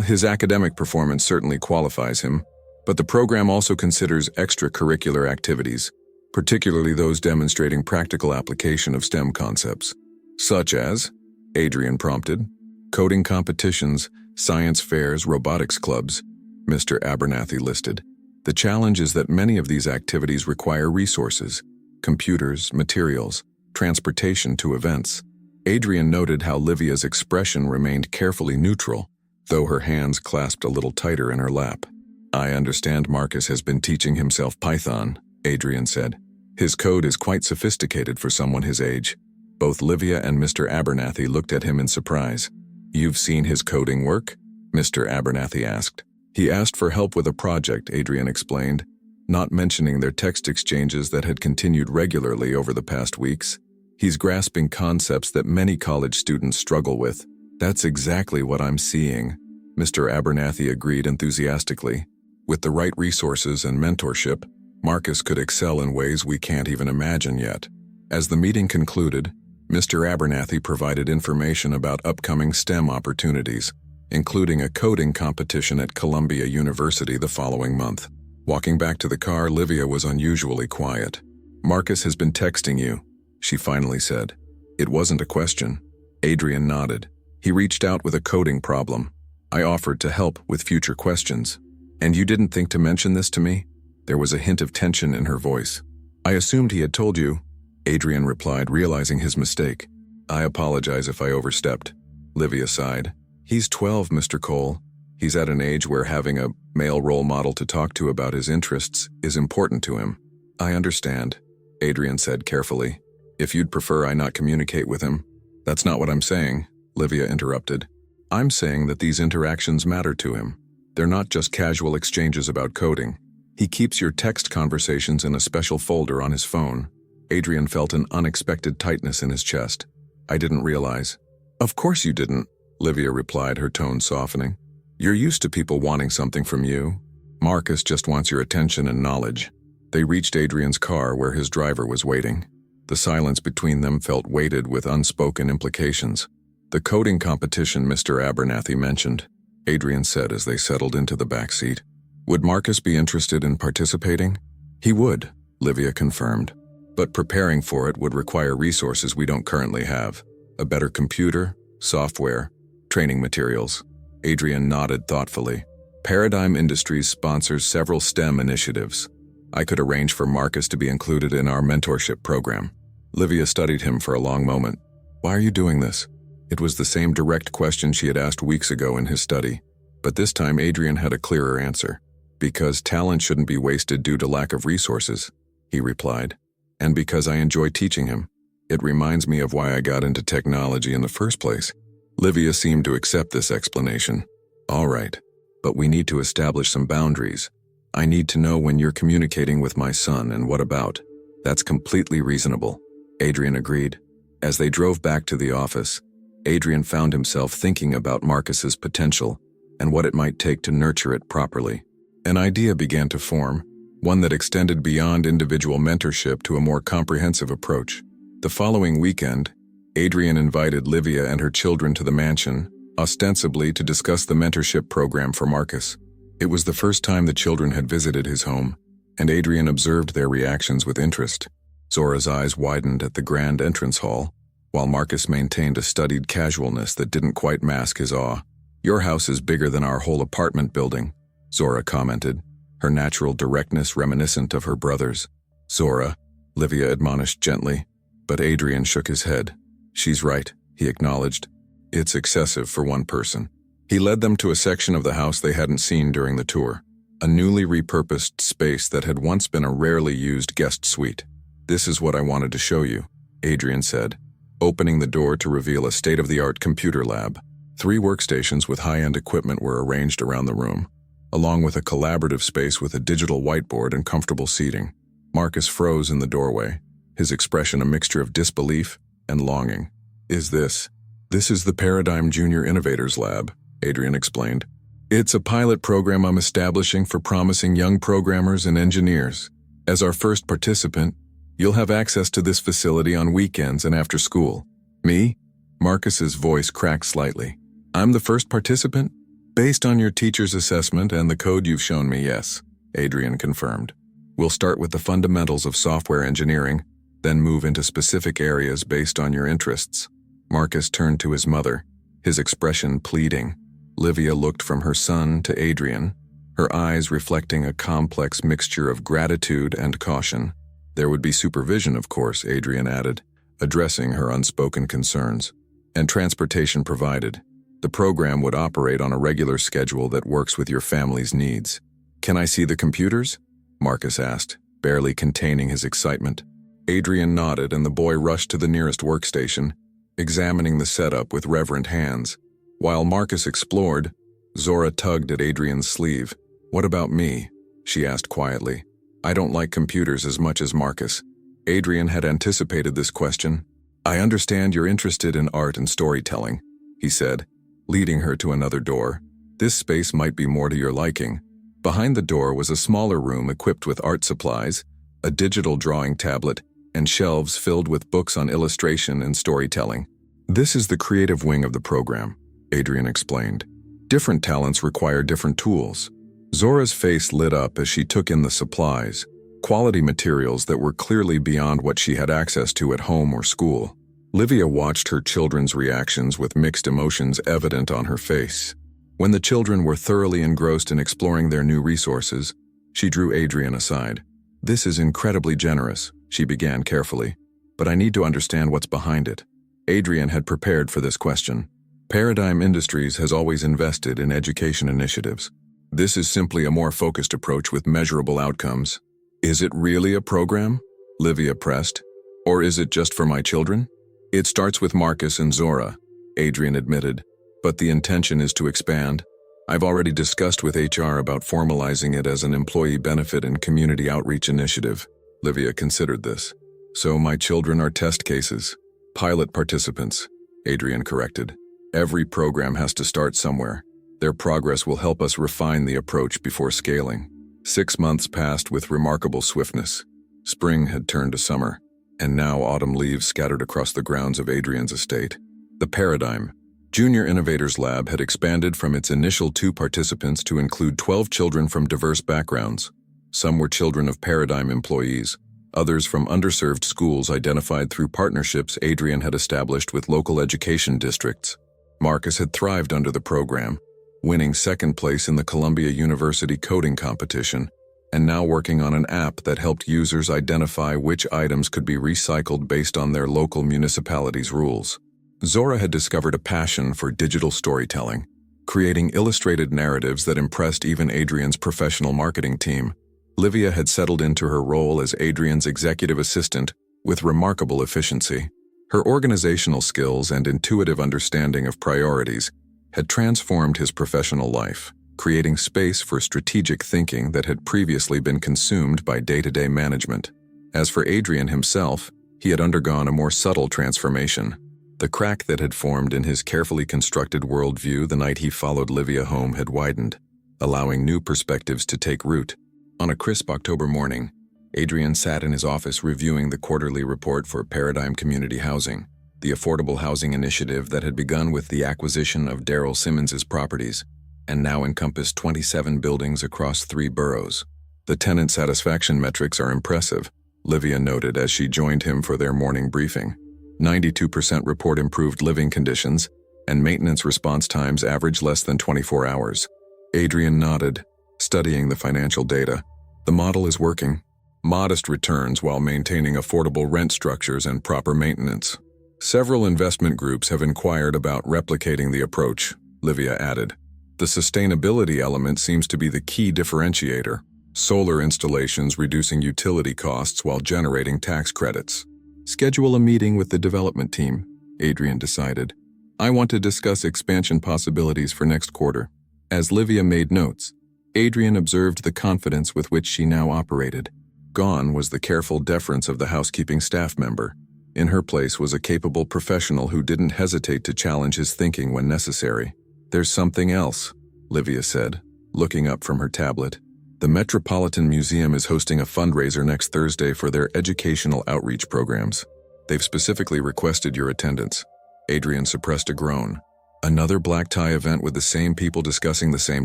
his academic performance certainly qualifies him, but the program also considers extracurricular activities, particularly those demonstrating practical application of STEM concepts." "Such as?" Adrian prompted. "Coding competitions, science fairs, robotics clubs," Mr. Abernathy listed. "The challenge is that many of these activities require resources, computers, materials, transportation to events." Adrian noted how Livia's expression remained carefully neutral, though her hands clasped a little tighter in her lap. "I understand Marcus has been teaching himself Python," Adrian said. "His code is quite sophisticated for someone his age." Both Livia and Mr. Abernathy looked at him in surprise. "You've seen his coding work?" Mr. Abernathy asked. "He asked for help with a project," Adrian explained, not mentioning their text exchanges that had continued regularly over the past weeks. "He's grasping concepts that many college students struggle with." "That's exactly what I'm seeing," Mr. Abernathy agreed enthusiastically. "With the right resources and mentorship, Marcus could excel in ways we can't even imagine yet." As the meeting concluded, Mr. Abernathy provided information about upcoming STEM opportunities, including a coding competition at Columbia University the following month. Walking back to the car, Livia was unusually quiet. "Marcus has been texting you," she finally said. It wasn't a question. Adrian nodded. "He reached out with a coding problem. I offered to help with future questions." "And you didn't think to mention this to me?" There was a hint of tension in her voice. "I assumed he had told you," Adrian replied, realizing his mistake. "I apologize if I overstepped." Livia sighed. "He's 12, Mr. Cole. He's at an age where having a male role model to talk to about his interests is important to him." "I understand," Adrian said carefully. "If you'd prefer I not communicate with him." "That's not what I'm saying," Livia interrupted. "I'm saying that these interactions matter to him. They're not just casual exchanges about coding. He keeps your text conversations in a special folder on his phone." Adrian felt an unexpected tightness in his chest. "I didn't realize." "Of course you didn't," Livia replied, her tone softening. "You're used to people wanting something from you. Marcus just wants your attention and knowledge." They reached Adrian's car where his driver was waiting. The silence between them felt weighted with unspoken implications. "The coding competition Mr. Abernathy mentioned," Adrian said as they settled into the back seat. "Would Marcus be interested in participating?" "He would," Livia confirmed. "But preparing for it would require resources we don't currently have. A better computer, software, training materials." Adrian nodded thoughtfully. "Paradigm Industries sponsors several STEM initiatives. I could arrange for Marcus to be included in our mentorship program." Livia studied him for a long moment. "Why are you doing this?" It was the same direct question she had asked weeks ago in his study, but this time Adrian had a clearer answer. Because talent shouldn't be wasted due to lack of resources, he replied. And because I enjoy teaching him. It reminds me of why I got into technology in the first place. Livia seemed to accept this explanation. All right, but we need to establish some boundaries. I need to know when you're communicating with my son and what about. That's completely reasonable, Adrian agreed. As they drove back to the office, Adrian found himself thinking about Marcus's potential and what it might take to nurture it properly. An idea began to form, one that extended beyond individual mentorship to a more comprehensive approach. The following weekend, Adrian invited Livia and her children to the mansion, ostensibly to discuss the mentorship program for Marcus. It was the first time the children had visited his home, and Adrian observed their reactions with interest. Zora's eyes widened at the grand entrance hall, while Marcus maintained a studied casualness that didn't quite mask his awe. "Your house is bigger than our whole apartment building," Zora commented, her natural directness reminiscent of her brother's. "Zora," Livia admonished gently, but Adrian shook his head. "She's right," he acknowledged. "It's excessive for one person." He led them to a section of the house they hadn't seen during the tour, a newly repurposed space that had once been a rarely used guest suite. "This is what I wanted to show you," Adrian said, opening the door to reveal a state-of-the-art computer lab. 3 workstations with high-end equipment were arranged around the room, along with a collaborative space with a digital whiteboard and comfortable seating. Marcus froze in the doorway, his expression a mixture of disbelief and longing. This is the Paradigm Junior Innovators Lab," Adrian explained. "It's a pilot program I'm establishing for promising young programmers and engineers. As our first participant, you'll have access to this facility on weekends and after school." "Me?" Marcus's voice cracked slightly. "I'm the first participant? Based on your teacher's assessment and the code you've shown me, yes," Adrian confirmed. "We'll start with the fundamentals of software engineering, then move into specific areas based on your interests." Marcus turned to his mother, his expression pleading. Livia looked from her son to Adrian, her eyes reflecting a complex mixture of gratitude and caution. "There would be supervision, of course," Adrian added, addressing her unspoken concerns. "And transportation provided. The program would operate on a regular schedule that works with your family's needs." "Can I see the computers?" Marcus asked, barely containing his excitement. Adrian nodded and the boy rushed to the nearest workstation, examining the setup with reverent hands. While Marcus explored, Zora tugged at Adrian's sleeve. "What about me?" she asked quietly. "I don't like computers as much as Marcus." Adrian had anticipated this question. "I understand you're interested in art and storytelling," he said, leading her to another door. "This space might be more to your liking." Behind the door was a smaller room equipped with art supplies, a digital drawing tablet, and shelves filled with books on illustration and storytelling. "This is the creative wing of the program," Adrian explained. "Different talents require different tools." Zora's face lit up as she took in the supplies, quality materials that were clearly beyond what she had access to at home or school. Livia watched her children's reactions with mixed emotions evident on her face. When the children were thoroughly engrossed in exploring their new resources, she drew Adrian aside. "This is incredibly generous," she began carefully, "but I need to understand what's behind it." Adrian had prepared for this question. Paradigm Industries has always invested in education initiatives. This is simply a more focused approach with measurable outcomes. "Is it really a program?" Livia pressed. "Or is it just for my children?" "It starts with Marcus and Zora," Adrian admitted, "but the intention is to expand. I've already discussed with HR about formalizing it as an employee benefit and community outreach initiative." Livia considered this. "So my children are test cases. Pilot participants," Adrian corrected. "Every program has to start somewhere. Their progress will help us refine the approach before scaling." 6 months passed with remarkable swiftness. Spring had turned to summer, and now autumn leaves scattered across the grounds of Adrian's estate. The Paradigm Junior Innovators Lab had expanded from its initial 2 participants to include 12 children from diverse backgrounds. Some were children of Paradigm employees, others from underserved schools identified through partnerships Adrian had established with local education districts. Marcus had thrived under the program, winning 2nd place in the Columbia University coding competition, and now working on an app that helped users identify which items could be recycled based on their local municipality's rules. Zora had discovered a passion for digital storytelling, creating illustrated narratives that impressed even Adrian's professional marketing team. Livia had settled into her role as Adrian's executive assistant with remarkable efficiency. Her organizational skills and intuitive understanding of priorities had transformed his professional life, creating space for strategic thinking that had previously been consumed by day-to-day management. As for Adrian himself, he had undergone a more subtle transformation. The crack that had formed in his carefully constructed worldview the night he followed Livia home had widened, allowing new perspectives to take root. On a crisp October morning, Adrian sat in his office reviewing the quarterly report for Paradigm Community Housing, the affordable housing initiative that had begun with the acquisition of Daryl Simmons's properties and now encompassed 27 buildings across 3 boroughs. The tenant satisfaction metrics are impressive, Livia noted as she joined him for their morning briefing. 92% report improved living conditions, and maintenance response times average less than 24 hours. Adrian nodded, studying the financial data. The model is working. Modest returns while maintaining affordable rent structures and proper maintenance. Several investment groups have inquired about replicating the approach, Livia added. The sustainability element seems to be the key differentiator. Solar installations reducing utility costs while generating tax credits. Schedule a meeting with the development team, Adrian decided. I want to discuss expansion possibilities for next quarter. As Livia made notes, Adrian observed the confidence with which she now operated. Gone was the careful deference of the housekeeping staff member. In her place was a capable professional who didn't hesitate to challenge his thinking when necessary. There's something else, Livia said, looking up from her tablet. The Metropolitan Museum is hosting a fundraiser next Thursday for their educational outreach programs. They've specifically requested your attendance. Adrian suppressed a groan. Another black tie event with the same people discussing the same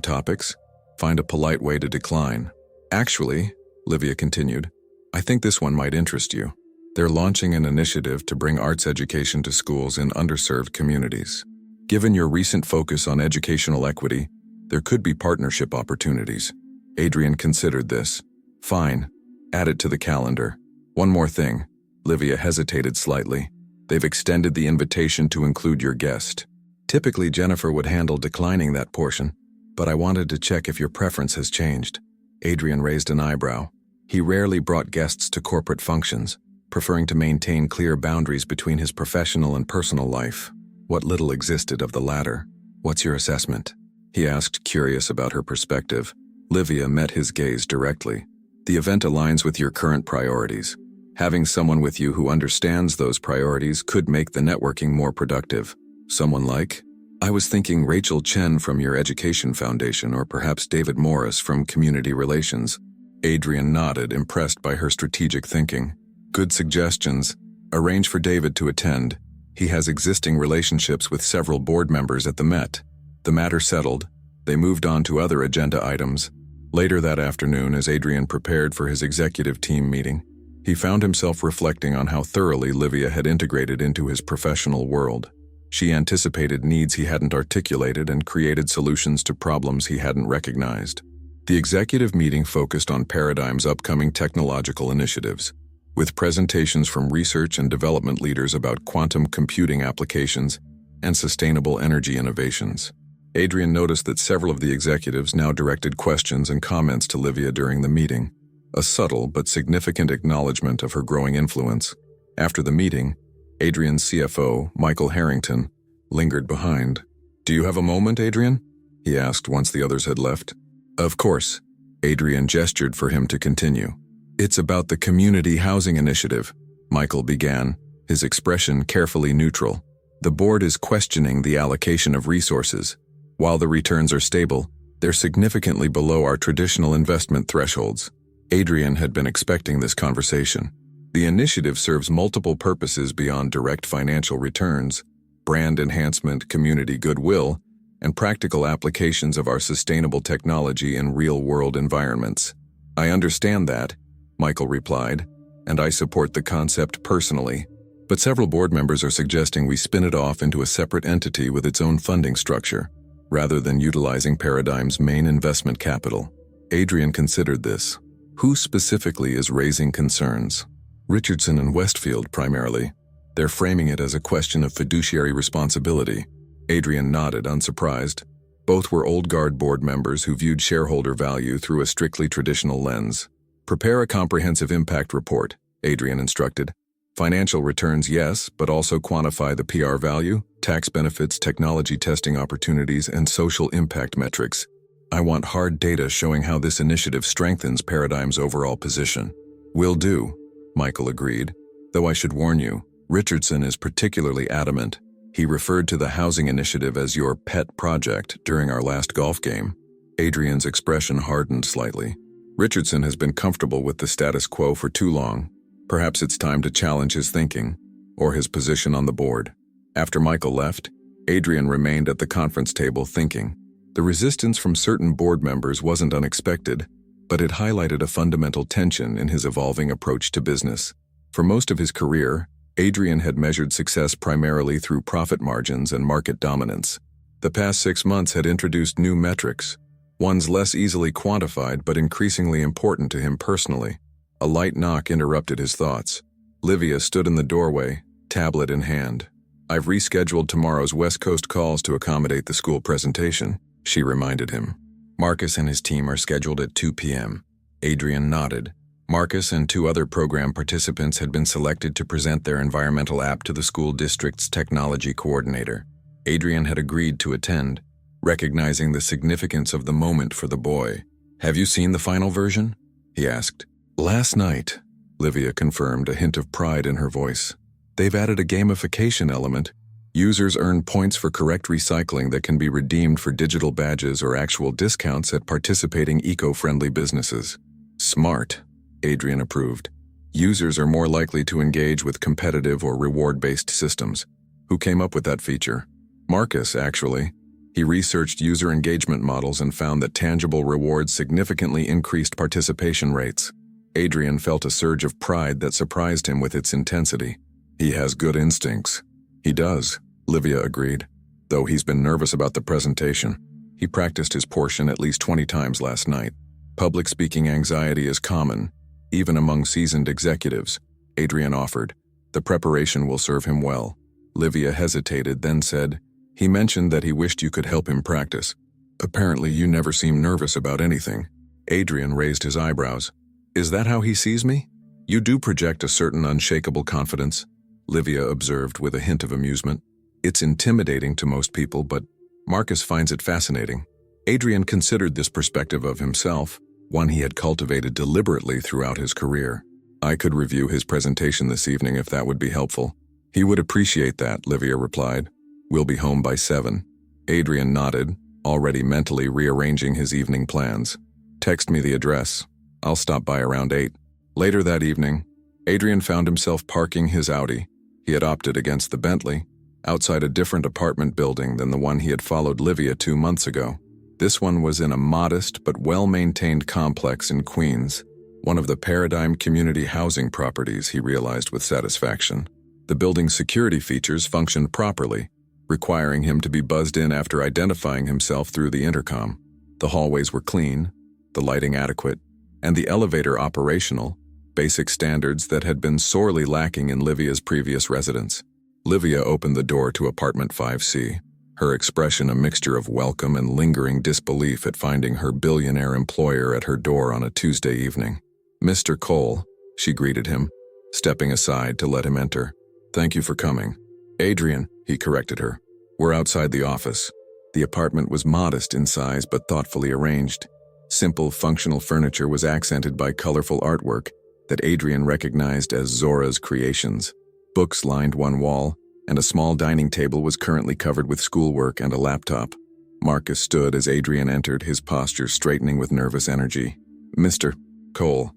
topics? Find a polite way to decline. Actually, Livia continued, I think this one might interest you. They're launching an initiative to bring arts education to schools in underserved communities. Given your recent focus on educational equity, there could be partnership opportunities. Adrian considered this. Fine. Add it to the calendar. One more thing. Livia hesitated slightly. They've extended the invitation to include your guest. Typically, Jennifer would handle declining that portion, but I wanted to check if your preference has changed. Adrian raised an eyebrow. He rarely brought guests to corporate functions, preferring to maintain clear boundaries between his professional and personal life. What little existed of the latter. What's your assessment? He asked, curious about her perspective. Livia met his gaze directly. The event aligns with your current priorities. Having someone with you who understands those priorities could make the networking more productive. Someone like? I was thinking Rachel Chen from your Education Foundation or perhaps David Morris from Community Relations. Adrian nodded, impressed by her strategic thinking. Good suggestions. Arrange for David to attend. He has existing relationships with several board members at the Met. The matter settled, they moved on to other agenda items. Later that afternoon, as Adrian prepared for his executive team meeting, he found himself reflecting on how thoroughly Livia had integrated into his professional world. She anticipated needs he hadn't articulated and created solutions to problems he hadn't recognized. The executive meeting focused on Paradigm's upcoming technological initiatives, with presentations from research and development leaders about quantum computing applications and sustainable energy innovations. Adrian noticed that several of the executives now directed questions and comments to Livia during the meeting, a subtle but significant acknowledgement of her growing influence. After the meeting, Adrian's CFO, Michael Harrington, lingered behind. Do you have a moment, Adrian? He asked once the others had left. Of course. Adrian gestured for him to continue. It's about the Community Housing Initiative, Michael began, his expression carefully neutral. The board is questioning the allocation of resources. While the returns are stable, they're significantly below our traditional investment thresholds. Adrian had been expecting this conversation. The initiative serves multiple purposes beyond direct financial returns: brand enhancement, community goodwill, and practical applications of our sustainable technology in real-world environments. I understand that, Michael replied, and I support the concept personally. But several board members are suggesting we spin it off into a separate entity with its own funding structure, rather than utilizing Paradigm's main investment capital. Adrian considered this. Who specifically is raising concerns? Richardson and Westfield primarily. They're framing it as a question of fiduciary responsibility. Adrian nodded, unsurprised. Both were old guard board members who viewed shareholder value through a strictly traditional lens. Prepare a comprehensive impact report, Adrian instructed. Financial returns, yes, but also quantify the PR value, tax benefits, technology testing opportunities, and social impact metrics. I want hard data showing how this initiative strengthens Paradigm's overall position. Will do, Michael agreed, though I should warn you, Richardson is particularly adamant. He referred to the housing initiative as your pet project during our last golf game. Adrian's expression hardened slightly. Richardson has been comfortable with the status quo for too long. Perhaps it's time to challenge his thinking, or his position on the board. After Michael left, Adrian remained at the conference table thinking. The resistance from certain board members wasn't unexpected, but it highlighted a fundamental tension in his evolving approach to business. For most of his career, Adrian had measured success primarily through profit margins and market dominance. The past 6 months had introduced new metrics, ones less easily quantified but increasingly important to him personally. A light knock interrupted his thoughts. Livia stood in the doorway, tablet in hand. I've rescheduled tomorrow's West Coast calls to accommodate the school presentation, she reminded him. Marcus and his team are scheduled at 2 p.m. Adrian nodded. Marcus and 2 other program participants had been selected to present their environmental app to the school district's technology coordinator. Adrian had agreed to attend, recognizing the significance of the moment for the boy. Have you seen the final version? He asked. Last night, Livia confirmed, a hint of pride in her voice. They've added a gamification element. Users earn points for correct recycling that can be redeemed for digital badges or actual discounts at participating eco-friendly businesses. Smart, Adrian approved. Users are more likely to engage with competitive or reward-based systems. Who came up with that feature? Marcus, actually. He researched user engagement models and found that tangible rewards significantly increased participation rates. Adrian felt a surge of pride that surprised him with its intensity. He has good instincts. He does, Livia agreed, though he's been nervous about the presentation. He practiced his portion at least 20 times last night. Public speaking anxiety is common, even among seasoned executives, Adrian offered. The preparation will serve him well. Livia hesitated, then said, he mentioned that he wished you could help him practice. Apparently you never seem nervous about anything. Adrian raised his eyebrows. Is that how he sees me? You do project a certain unshakable confidence, Livia observed with a hint of amusement. It's intimidating to most people, but Marcus finds it fascinating. Adrian considered this perspective of himself, one he had cultivated deliberately throughout his career. I could review his presentation this evening if that would be helpful. He would appreciate that, Livia replied. We'll be home by 7. Adrian nodded, already mentally rearranging his evening plans. Text me the address. I'll stop by around 8. Later that evening, Adrian found himself parking his Audi. He had opted against the Bentley, outside a different apartment building than the one he had followed Livia 2 months ago. This one was in a modest but well-maintained complex in Queens, one of the Paradigm community housing properties, he realized with satisfaction. The building's security features functioned properly, requiring him to be buzzed in after identifying himself through the intercom. The hallways were clean, the lighting adequate, and the elevator operational, basic standards that had been sorely lacking in Livia's previous residence. Livia opened the door to apartment 5C, her expression a mixture of welcome and lingering disbelief at finding her billionaire employer at her door on a Tuesday evening. Mr. Cole, she greeted him, stepping aside to let him enter. Thank you for coming. Adrian, he corrected her. We're outside the office. The apartment was modest in size but thoughtfully arranged. Simple, functional furniture was accented by colorful artwork that Adrian recognized as Zora's creations. Books lined one wall, and a small dining table was currently covered with schoolwork and a laptop. Marcus stood as Adrian entered, his posture straightening with nervous energy. Mr. Cole,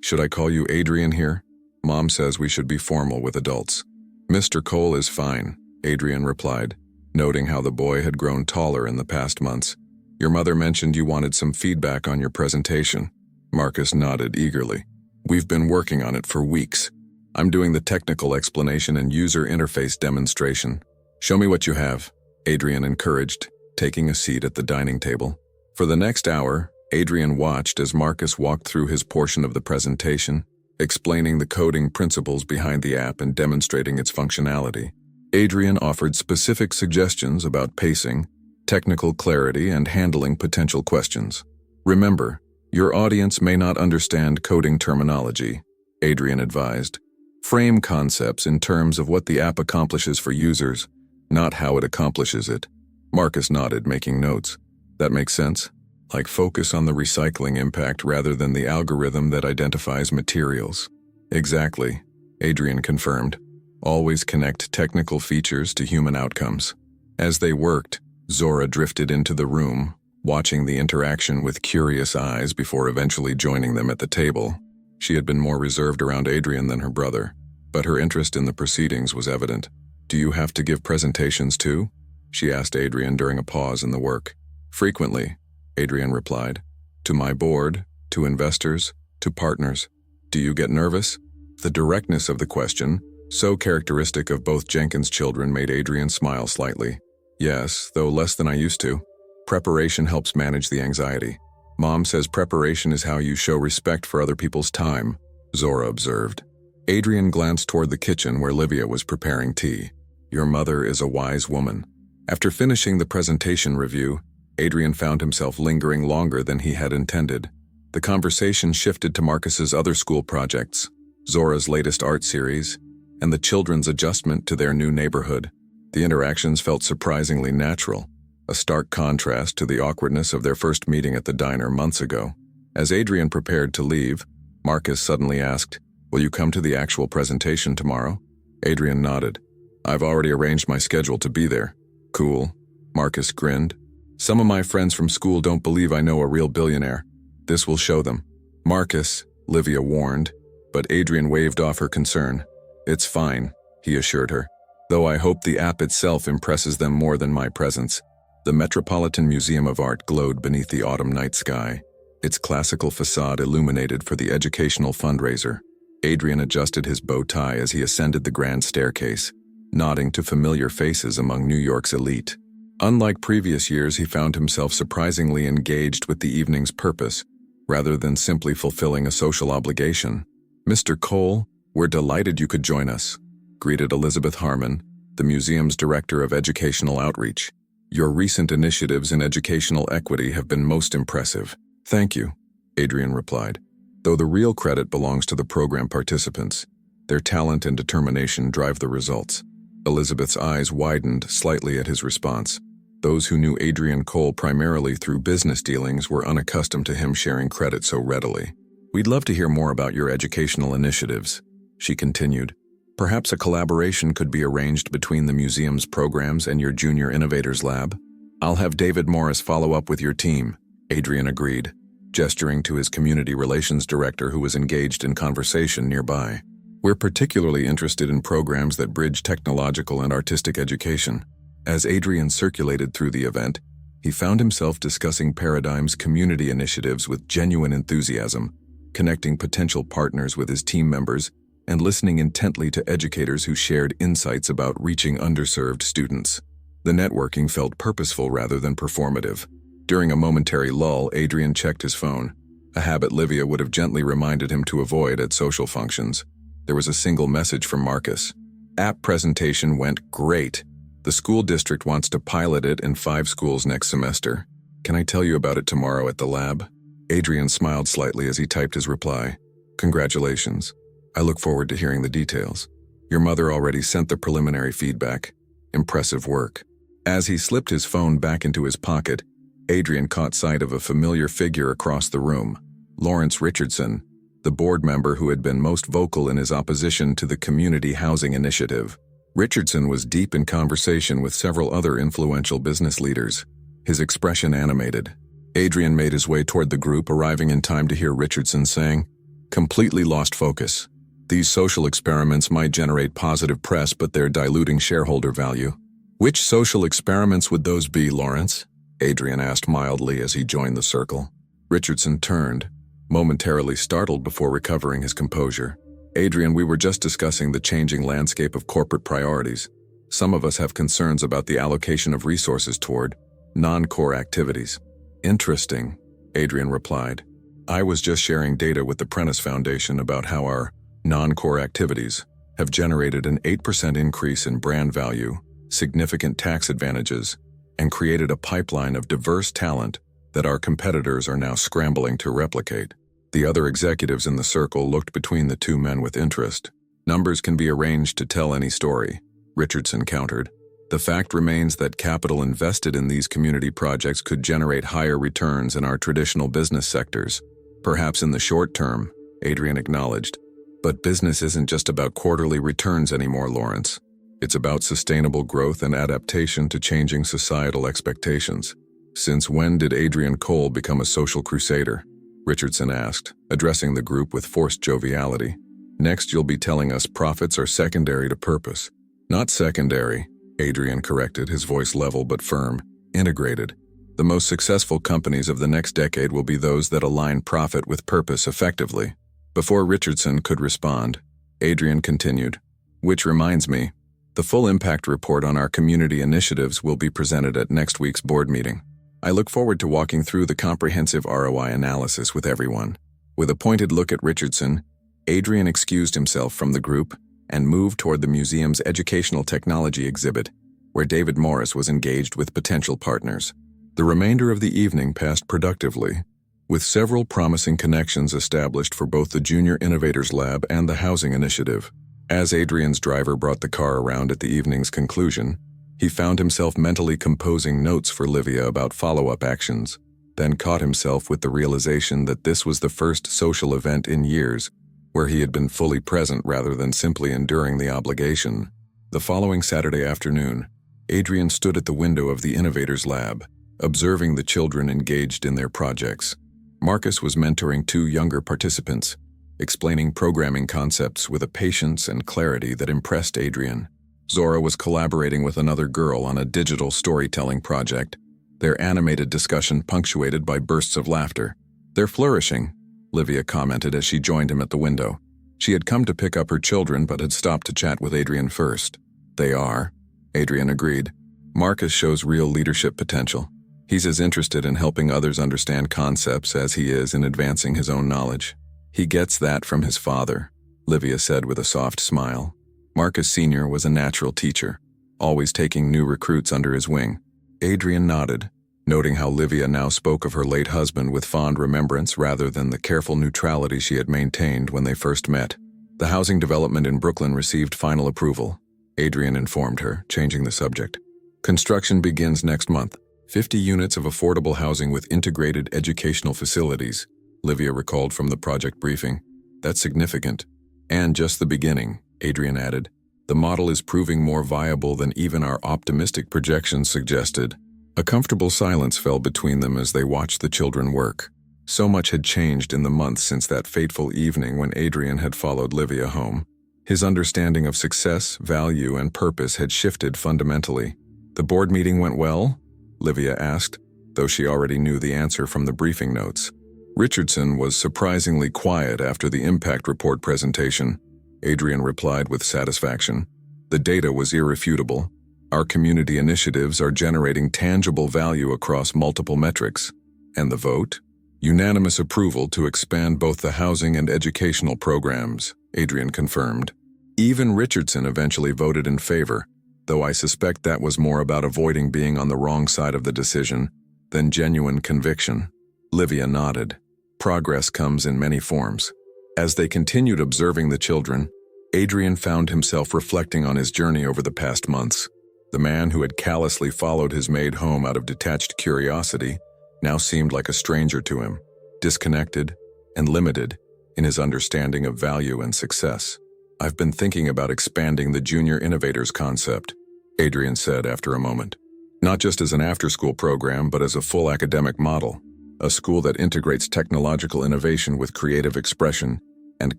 should I call you Adrian here? Mom says we should be formal with adults. Mr. Cole is fine, Adrian replied, noting how the boy had grown taller in the past months. Your mother mentioned you wanted some feedback on your presentation. Marcus nodded eagerly. We've been working on it for weeks. I'm doing the technical explanation and user interface demonstration. Show me what you have, Adrian encouraged, taking a seat at the dining table. For the next hour, Adrian watched as Marcus walked through his portion of the presentation, explaining the coding principles behind the app and demonstrating its functionality. Adrian offered specific suggestions about pacing, technical clarity, and handling potential questions. Remember, your audience may not understand coding terminology, Adrian advised. Frame concepts in terms of what the app accomplishes for users, not how it accomplishes it. Marcus nodded, making notes. That makes sense? Like focus on the recycling impact rather than the algorithm that identifies materials. Exactly, Adrian confirmed. Always connect technical features to human outcomes. As they worked, Zora drifted into the room, watching the interaction with curious eyes before eventually joining them at the table. She had been more reserved around Adrian than her brother, but her interest in the proceedings was evident. Do you have to give presentations too? She asked Adrian during a pause in the work. Frequently, Adrian replied. To my board, to investors, to partners. Do you get nervous? The directness of the question, so characteristic of both Jenkins' children, made Adrian smile slightly. Yes, though less than I used to. Preparation helps manage the anxiety. Mom says preparation is how you show respect for other people's time, Zora observed. Adrian glanced toward the kitchen where Livia was preparing tea. Your mother is a wise woman. After finishing the presentation review, Adrian found himself lingering longer than he had intended. The conversation shifted to Marcus's other school projects, Zora's latest art series, and the children's adjustment to their new neighborhood. The interactions felt surprisingly natural, a stark contrast to the awkwardness of their first meeting at the diner months ago. As Adrian prepared to leave, Marcus suddenly asked, "Will you come to the actual presentation tomorrow?" Adrian nodded. "I've already arranged my schedule to be there." "Cool." Marcus grinned. "Some of my friends from school don't believe I know a real billionaire. This will show them." "Marcus," Livia warned, but Adrian waved off her concern. "It's fine," he assured her. "Though I hope the app itself impresses them more than my presence." The Metropolitan Museum of Art glowed beneath the autumn night sky, its classical facade illuminated for the educational fundraiser. Adrian adjusted his bow tie as he ascended the grand staircase, nodding to familiar faces among New York's elite. Unlike previous years, he found himself surprisingly engaged with the evening's purpose, rather than simply fulfilling a social obligation. "Mr. Cole, we're delighted you could join us," greeted Elizabeth Harmon, the museum's director of educational outreach. "Your recent initiatives in educational equity have been most impressive." "Thank you," Adrian replied, though the real credit belongs to the program participants. Their talent and determination drive the results. Elizabeth's eyes widened slightly at his response. Those who knew Adrian Cole primarily through business dealings were unaccustomed to him sharing credit so readily. "We'd love to hear more about your educational initiatives," she continued. "Perhaps a collaboration could be arranged between the museum's programs and your Junior Innovators Lab." "I'll have David Morris follow up with your team," Adrian agreed, gesturing to his community relations director who was engaged in conversation nearby. "We're particularly interested in programs that bridge technological and artistic education." As Adrian circulated through the event, he found himself discussing Paradigm's community initiatives with genuine enthusiasm, connecting potential partners with his team members, and listening intently to educators who shared insights about reaching underserved students. The networking felt purposeful rather than performative. During a momentary lull, Adrian checked his phone, a habit Livia would have gently reminded him to avoid at social functions. There was a single message from Marcus. "App presentation went great. The school district wants to pilot it in 5 schools next semester. Can I tell you about it tomorrow at the lab?" Adrian smiled slightly as he typed his reply. "Congratulations. I look forward to hearing the details. Your mother already sent the preliminary feedback. Impressive work." As he slipped his phone back into his pocket, Adrian caught sight of a familiar figure across the room, Lawrence Richardson, the board member who had been most vocal in his opposition to the community housing initiative. Richardson was deep in conversation with several other influential business leaders, his expression animated. Adrian made his way toward the group, arriving in time to hear Richardson saying, "Completely lost focus. These social experiments might generate positive press, but they're diluting shareholder value." "Which social experiments would those be, Lawrence?" Adrian asked mildly as he joined the circle. Richardson turned, momentarily startled before recovering his composure. "Adrian, we were just discussing the changing landscape of corporate priorities. Some of us have concerns about the allocation of resources toward non-core activities." "Interesting," Adrian replied. "I was just sharing data with the Prentice Foundation about how our non-core activities have generated an 8% increase in brand value, significant tax advantages, and created a pipeline of diverse talent that our competitors are now scrambling to replicate. The other executives in the circle looked between the two men with interest. Numbers can be arranged to tell any story, Richardson countered. The fact remains that capital invested in these community projects could generate higher returns in our traditional business sectors. Perhaps in the short term, Adrian acknowledged. But business isn't just about quarterly returns anymore, Lawrence. It's about sustainable growth and adaptation to changing societal expectations. Since when did Adrian Cole become a social crusader? Richardson asked, addressing the group with forced joviality. Next, you'll be telling us profits are secondary to purpose. Not secondary, Adrian corrected, his voice level but firm. Integrated. The most successful companies of the next decade will be those that align profit with purpose effectively. Before Richardson could respond, Adrian continued, which reminds me, the full impact report on our community initiatives will be presented at next week's board meeting. I look forward to walking through the comprehensive ROI analysis with everyone. With a pointed look at Richardson, Adrian excused himself from the group and moved toward the museum's educational technology exhibit, where David Morris was engaged with potential partners. The remainder of the evening passed productively, with several promising connections established for both the Junior Innovators Lab and the Housing Initiative. As Adrian's driver brought the car around at the evening's conclusion, he found himself mentally composing notes for Livia about follow-up actions, then caught himself with the realization that this was the first social event in years where he had been fully present rather than simply enduring the obligation. The following Saturday afternoon, Adrian stood at the window of the Innovators Lab, observing the children engaged in their projects. Marcus was mentoring two younger participants, explaining programming concepts with a patience and clarity that impressed Adrian. Zora was collaborating with another girl on a digital storytelling project, their animated discussion punctuated by bursts of laughter. They're flourishing, Livia commented as she joined him at the window. She had come to pick up her children but had stopped to chat with Adrian first. They are, Adrian agreed. Marcus shows real leadership potential. He's as interested in helping others understand concepts as he is in advancing his own knowledge. He gets that from his father, Livia said with a soft smile. Marcus Sr. was a natural teacher, always taking new recruits under his wing. Adrian nodded, noting how Livia now spoke of her late husband with fond remembrance rather than the careful neutrality she had maintained when they first met. The housing development in Brooklyn received final approval, Adrian informed her, changing the subject. Construction begins next month. 50 units of affordable housing with integrated educational facilities, Livia recalled from the project briefing. That's significant. And just the beginning, Adrian added. The model is proving more viable than even our optimistic projections suggested. A comfortable silence fell between them as they watched the children work. So much had changed in the months since that fateful evening when Adrian had followed Livia home. His understanding of success, value, and purpose had shifted fundamentally. The board meeting went well? Livia asked, though she already knew the answer from the briefing notes. Richardson was surprisingly quiet after the impact report presentation. Adrian replied with satisfaction. The data was irrefutable. Our community initiatives are generating tangible value across multiple metrics. And the vote? Unanimous approval to expand both the housing and educational programs, Adrian confirmed. Even Richardson eventually voted in favor, though I suspect that was more about avoiding being on the wrong side of the decision than genuine conviction. Livia nodded. Progress comes in many forms. As they continued observing the children, Adrian found himself reflecting on his journey over the past months. The man who had callously followed his maid home out of detached curiosity now seemed like a stranger to him, disconnected and limited in his understanding of value and success. I've been thinking about expanding the Junior Innovators concept, Adrian said after a moment. Not just as an after-school program, but as a full academic model, a school that integrates technological innovation with creative expression and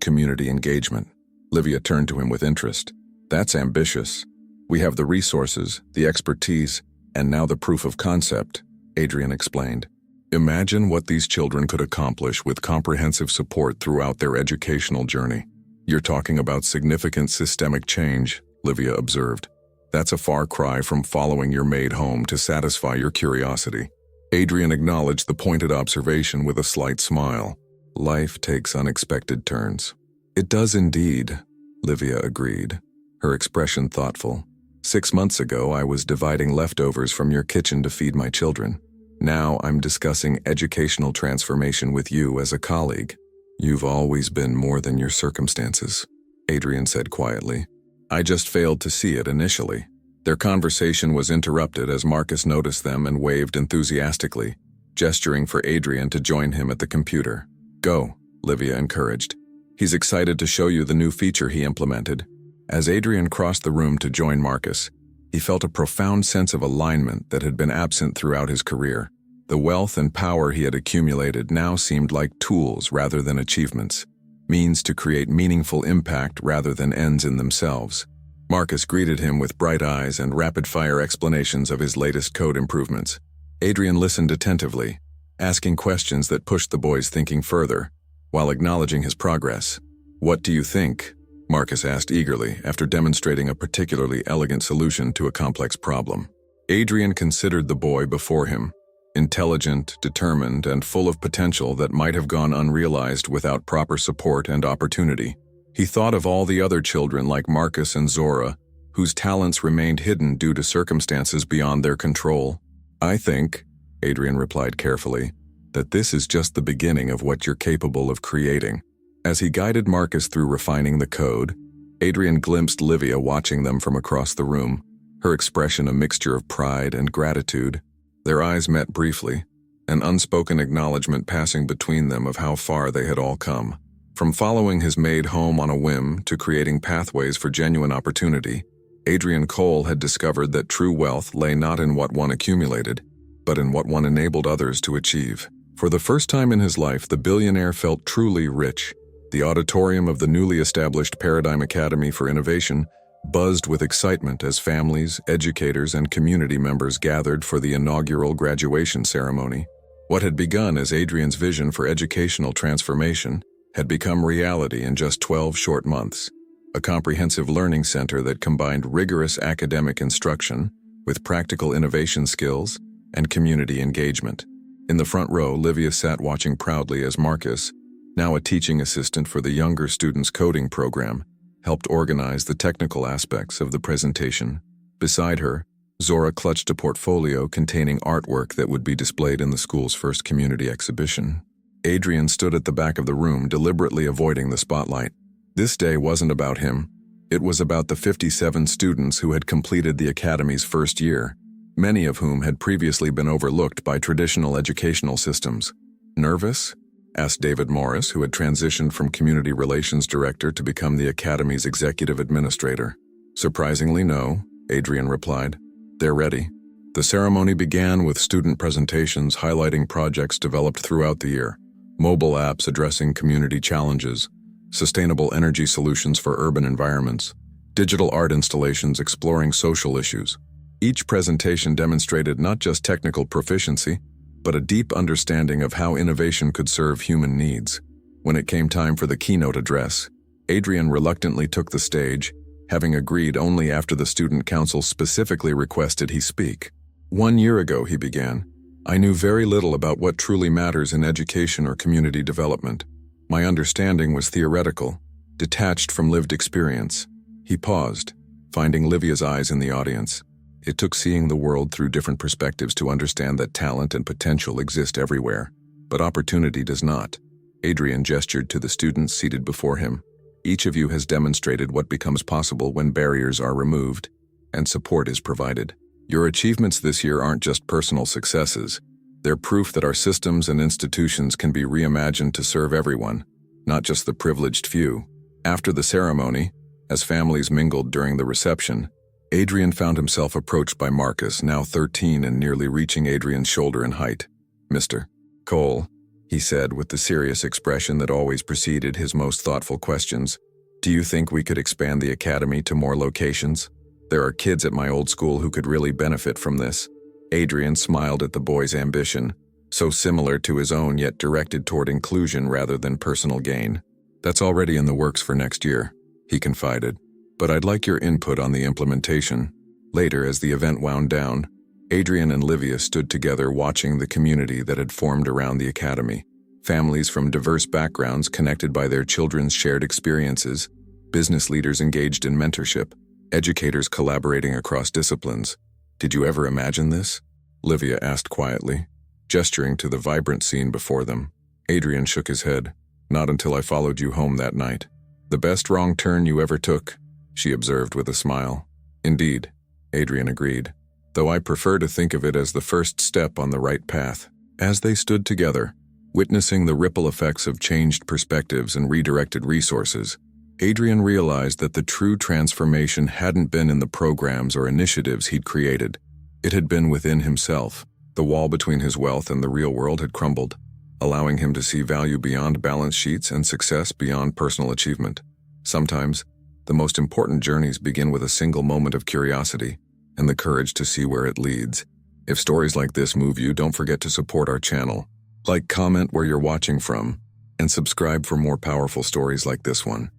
community engagement. Livia turned to him with interest. That's ambitious. We have the resources, the expertise, and now the proof of concept, Adrian explained. Imagine what these children could accomplish with comprehensive support throughout their educational journey. You're talking about significant systemic change, Livia observed. That's a far cry from following your maid home to satisfy your curiosity. Adrian acknowledged the pointed observation with a slight smile. Life takes unexpected turns. It does indeed, Livia agreed, her expression thoughtful. 6 months ago, I was dividing leftovers from your kitchen to feed my children. Now I'm discussing educational transformation with you as a colleague. You've always been more than your circumstances, Adrian said quietly. I just failed to see it initially. Their conversation was interrupted as Marcus noticed them and waved enthusiastically, gesturing for Adrian to join him at the computer. Go, Livia encouraged. He's excited to show you the new feature he implemented. As Adrian crossed the room to join Marcus, he felt a profound sense of alignment that had been absent throughout his career. The wealth and power he had accumulated now seemed like tools rather than achievements, means to create meaningful impact rather than ends in themselves. Marcus greeted him with bright eyes and rapid-fire explanations of his latest code improvements. Adrian listened attentively, asking questions that pushed the boys thinking further, while acknowledging his progress. What do you think? Marcus asked eagerly after demonstrating a particularly elegant solution to a complex problem. Adrian considered the boy before him, intelligent, determined, and full of potential that might have gone unrealized without proper support and opportunity. He thought of all the other children like Marcus and Zora, whose talents remained hidden due to circumstances beyond their control. I think, Adrian replied carefully, that this is just the beginning of what you're capable of creating. As he guided Marcus through refining the code, Adrian glimpsed Livia watching them from across the room, her expression a mixture of pride and gratitude. Their eyes met briefly, an unspoken acknowledgement passing between them of how far they had all come. From following his Maid home on a whim to creating pathways for genuine opportunity, Adrian Cole had discovered that true wealth lay not in what one accumulated, but in what one enabled others to achieve. For the first time in his life, the billionaire felt truly rich. The auditorium of the newly established Paradigm Academy for Innovation buzzed with excitement as families, educators, and community members gathered for the inaugural graduation ceremony. What had begun as Adrian's vision for educational transformation had become reality in just 12 short months. A comprehensive learning center that combined rigorous academic instruction with practical innovation skills and community engagement. In the front row, Livia sat watching proudly as Marcus, now a teaching assistant for the younger students' coding program, helped organize the technical aspects of the presentation. Beside her, Zora clutched a portfolio containing artwork that would be displayed in the school's first community exhibition. Adrian stood at the back of the room, deliberately avoiding the spotlight. This day wasn't about him. It was about the 57 students who had completed the academy's first year, many of whom had previously been overlooked by traditional educational systems. Nervous? Asked David Morris, who had transitioned from Community Relations Director to become the Academy's Executive Administrator. Surprisingly, no, Adrian replied. They're ready. The ceremony began with student presentations highlighting projects developed throughout the year, mobile apps addressing community challenges, sustainable energy solutions for urban environments, digital art installations exploring social issues. Each presentation demonstrated not just technical proficiency, but a deep understanding of how innovation could serve human needs. When it came time for the keynote address, Adrian reluctantly took the stage, having agreed only after the student council specifically requested he speak. 1 year ago, he began, I knew very little about what truly matters in education or community development. My understanding was theoretical, detached from lived experience. He paused, finding Livia's eyes in the audience. It took seeing the world through different perspectives to understand that talent and potential exist everywhere, but opportunity does not. Adrian gestured to the students seated before him. Each of you has demonstrated what becomes possible when barriers are removed and support is provided. Your achievements this year aren't just personal successes. They're proof that our systems and institutions can be reimagined to serve everyone, not just the privileged few. After the ceremony, as families mingled during the reception, Adrian found himself approached by Marcus, now 13 and nearly reaching Adrian's shoulder in height. Mr. Cole, he said with the serious expression that always preceded his most thoughtful questions, do you think we could expand the academy to more locations? There are kids at my old school who could really benefit from this. Adrian smiled at the boy's ambition, so similar to his own yet directed toward inclusion rather than personal gain. That's already in the works for next year, he confided. But I'd like your input on the implementation. Later, as the event wound down, Adrian and Livia stood together watching the community that had formed around the academy. Families from diverse backgrounds connected by their children's shared experiences, business leaders engaged in mentorship, Educators collaborating across disciplines. Did you ever imagine this? Livia asked quietly, gesturing to the vibrant scene before them. Adrian shook his head. Not until I followed you home that night. The best wrong turn you ever took, she observed with a smile. Indeed, Adrian agreed, though I prefer to think of it as the first step on the right path. As they stood together, witnessing the ripple effects of changed perspectives and redirected resources, Adrian realized that the true transformation hadn't been in the programs or initiatives he'd created. It had been within himself. The wall between his wealth and the real world had crumbled, allowing him to see value beyond balance sheets and success beyond personal achievement. Sometimes, the most important journeys begin with a single moment of curiosity and the courage to see where it leads. If stories like this move you, don't forget to support our channel. Like, comment where you're watching from, and subscribe for more powerful stories like this one.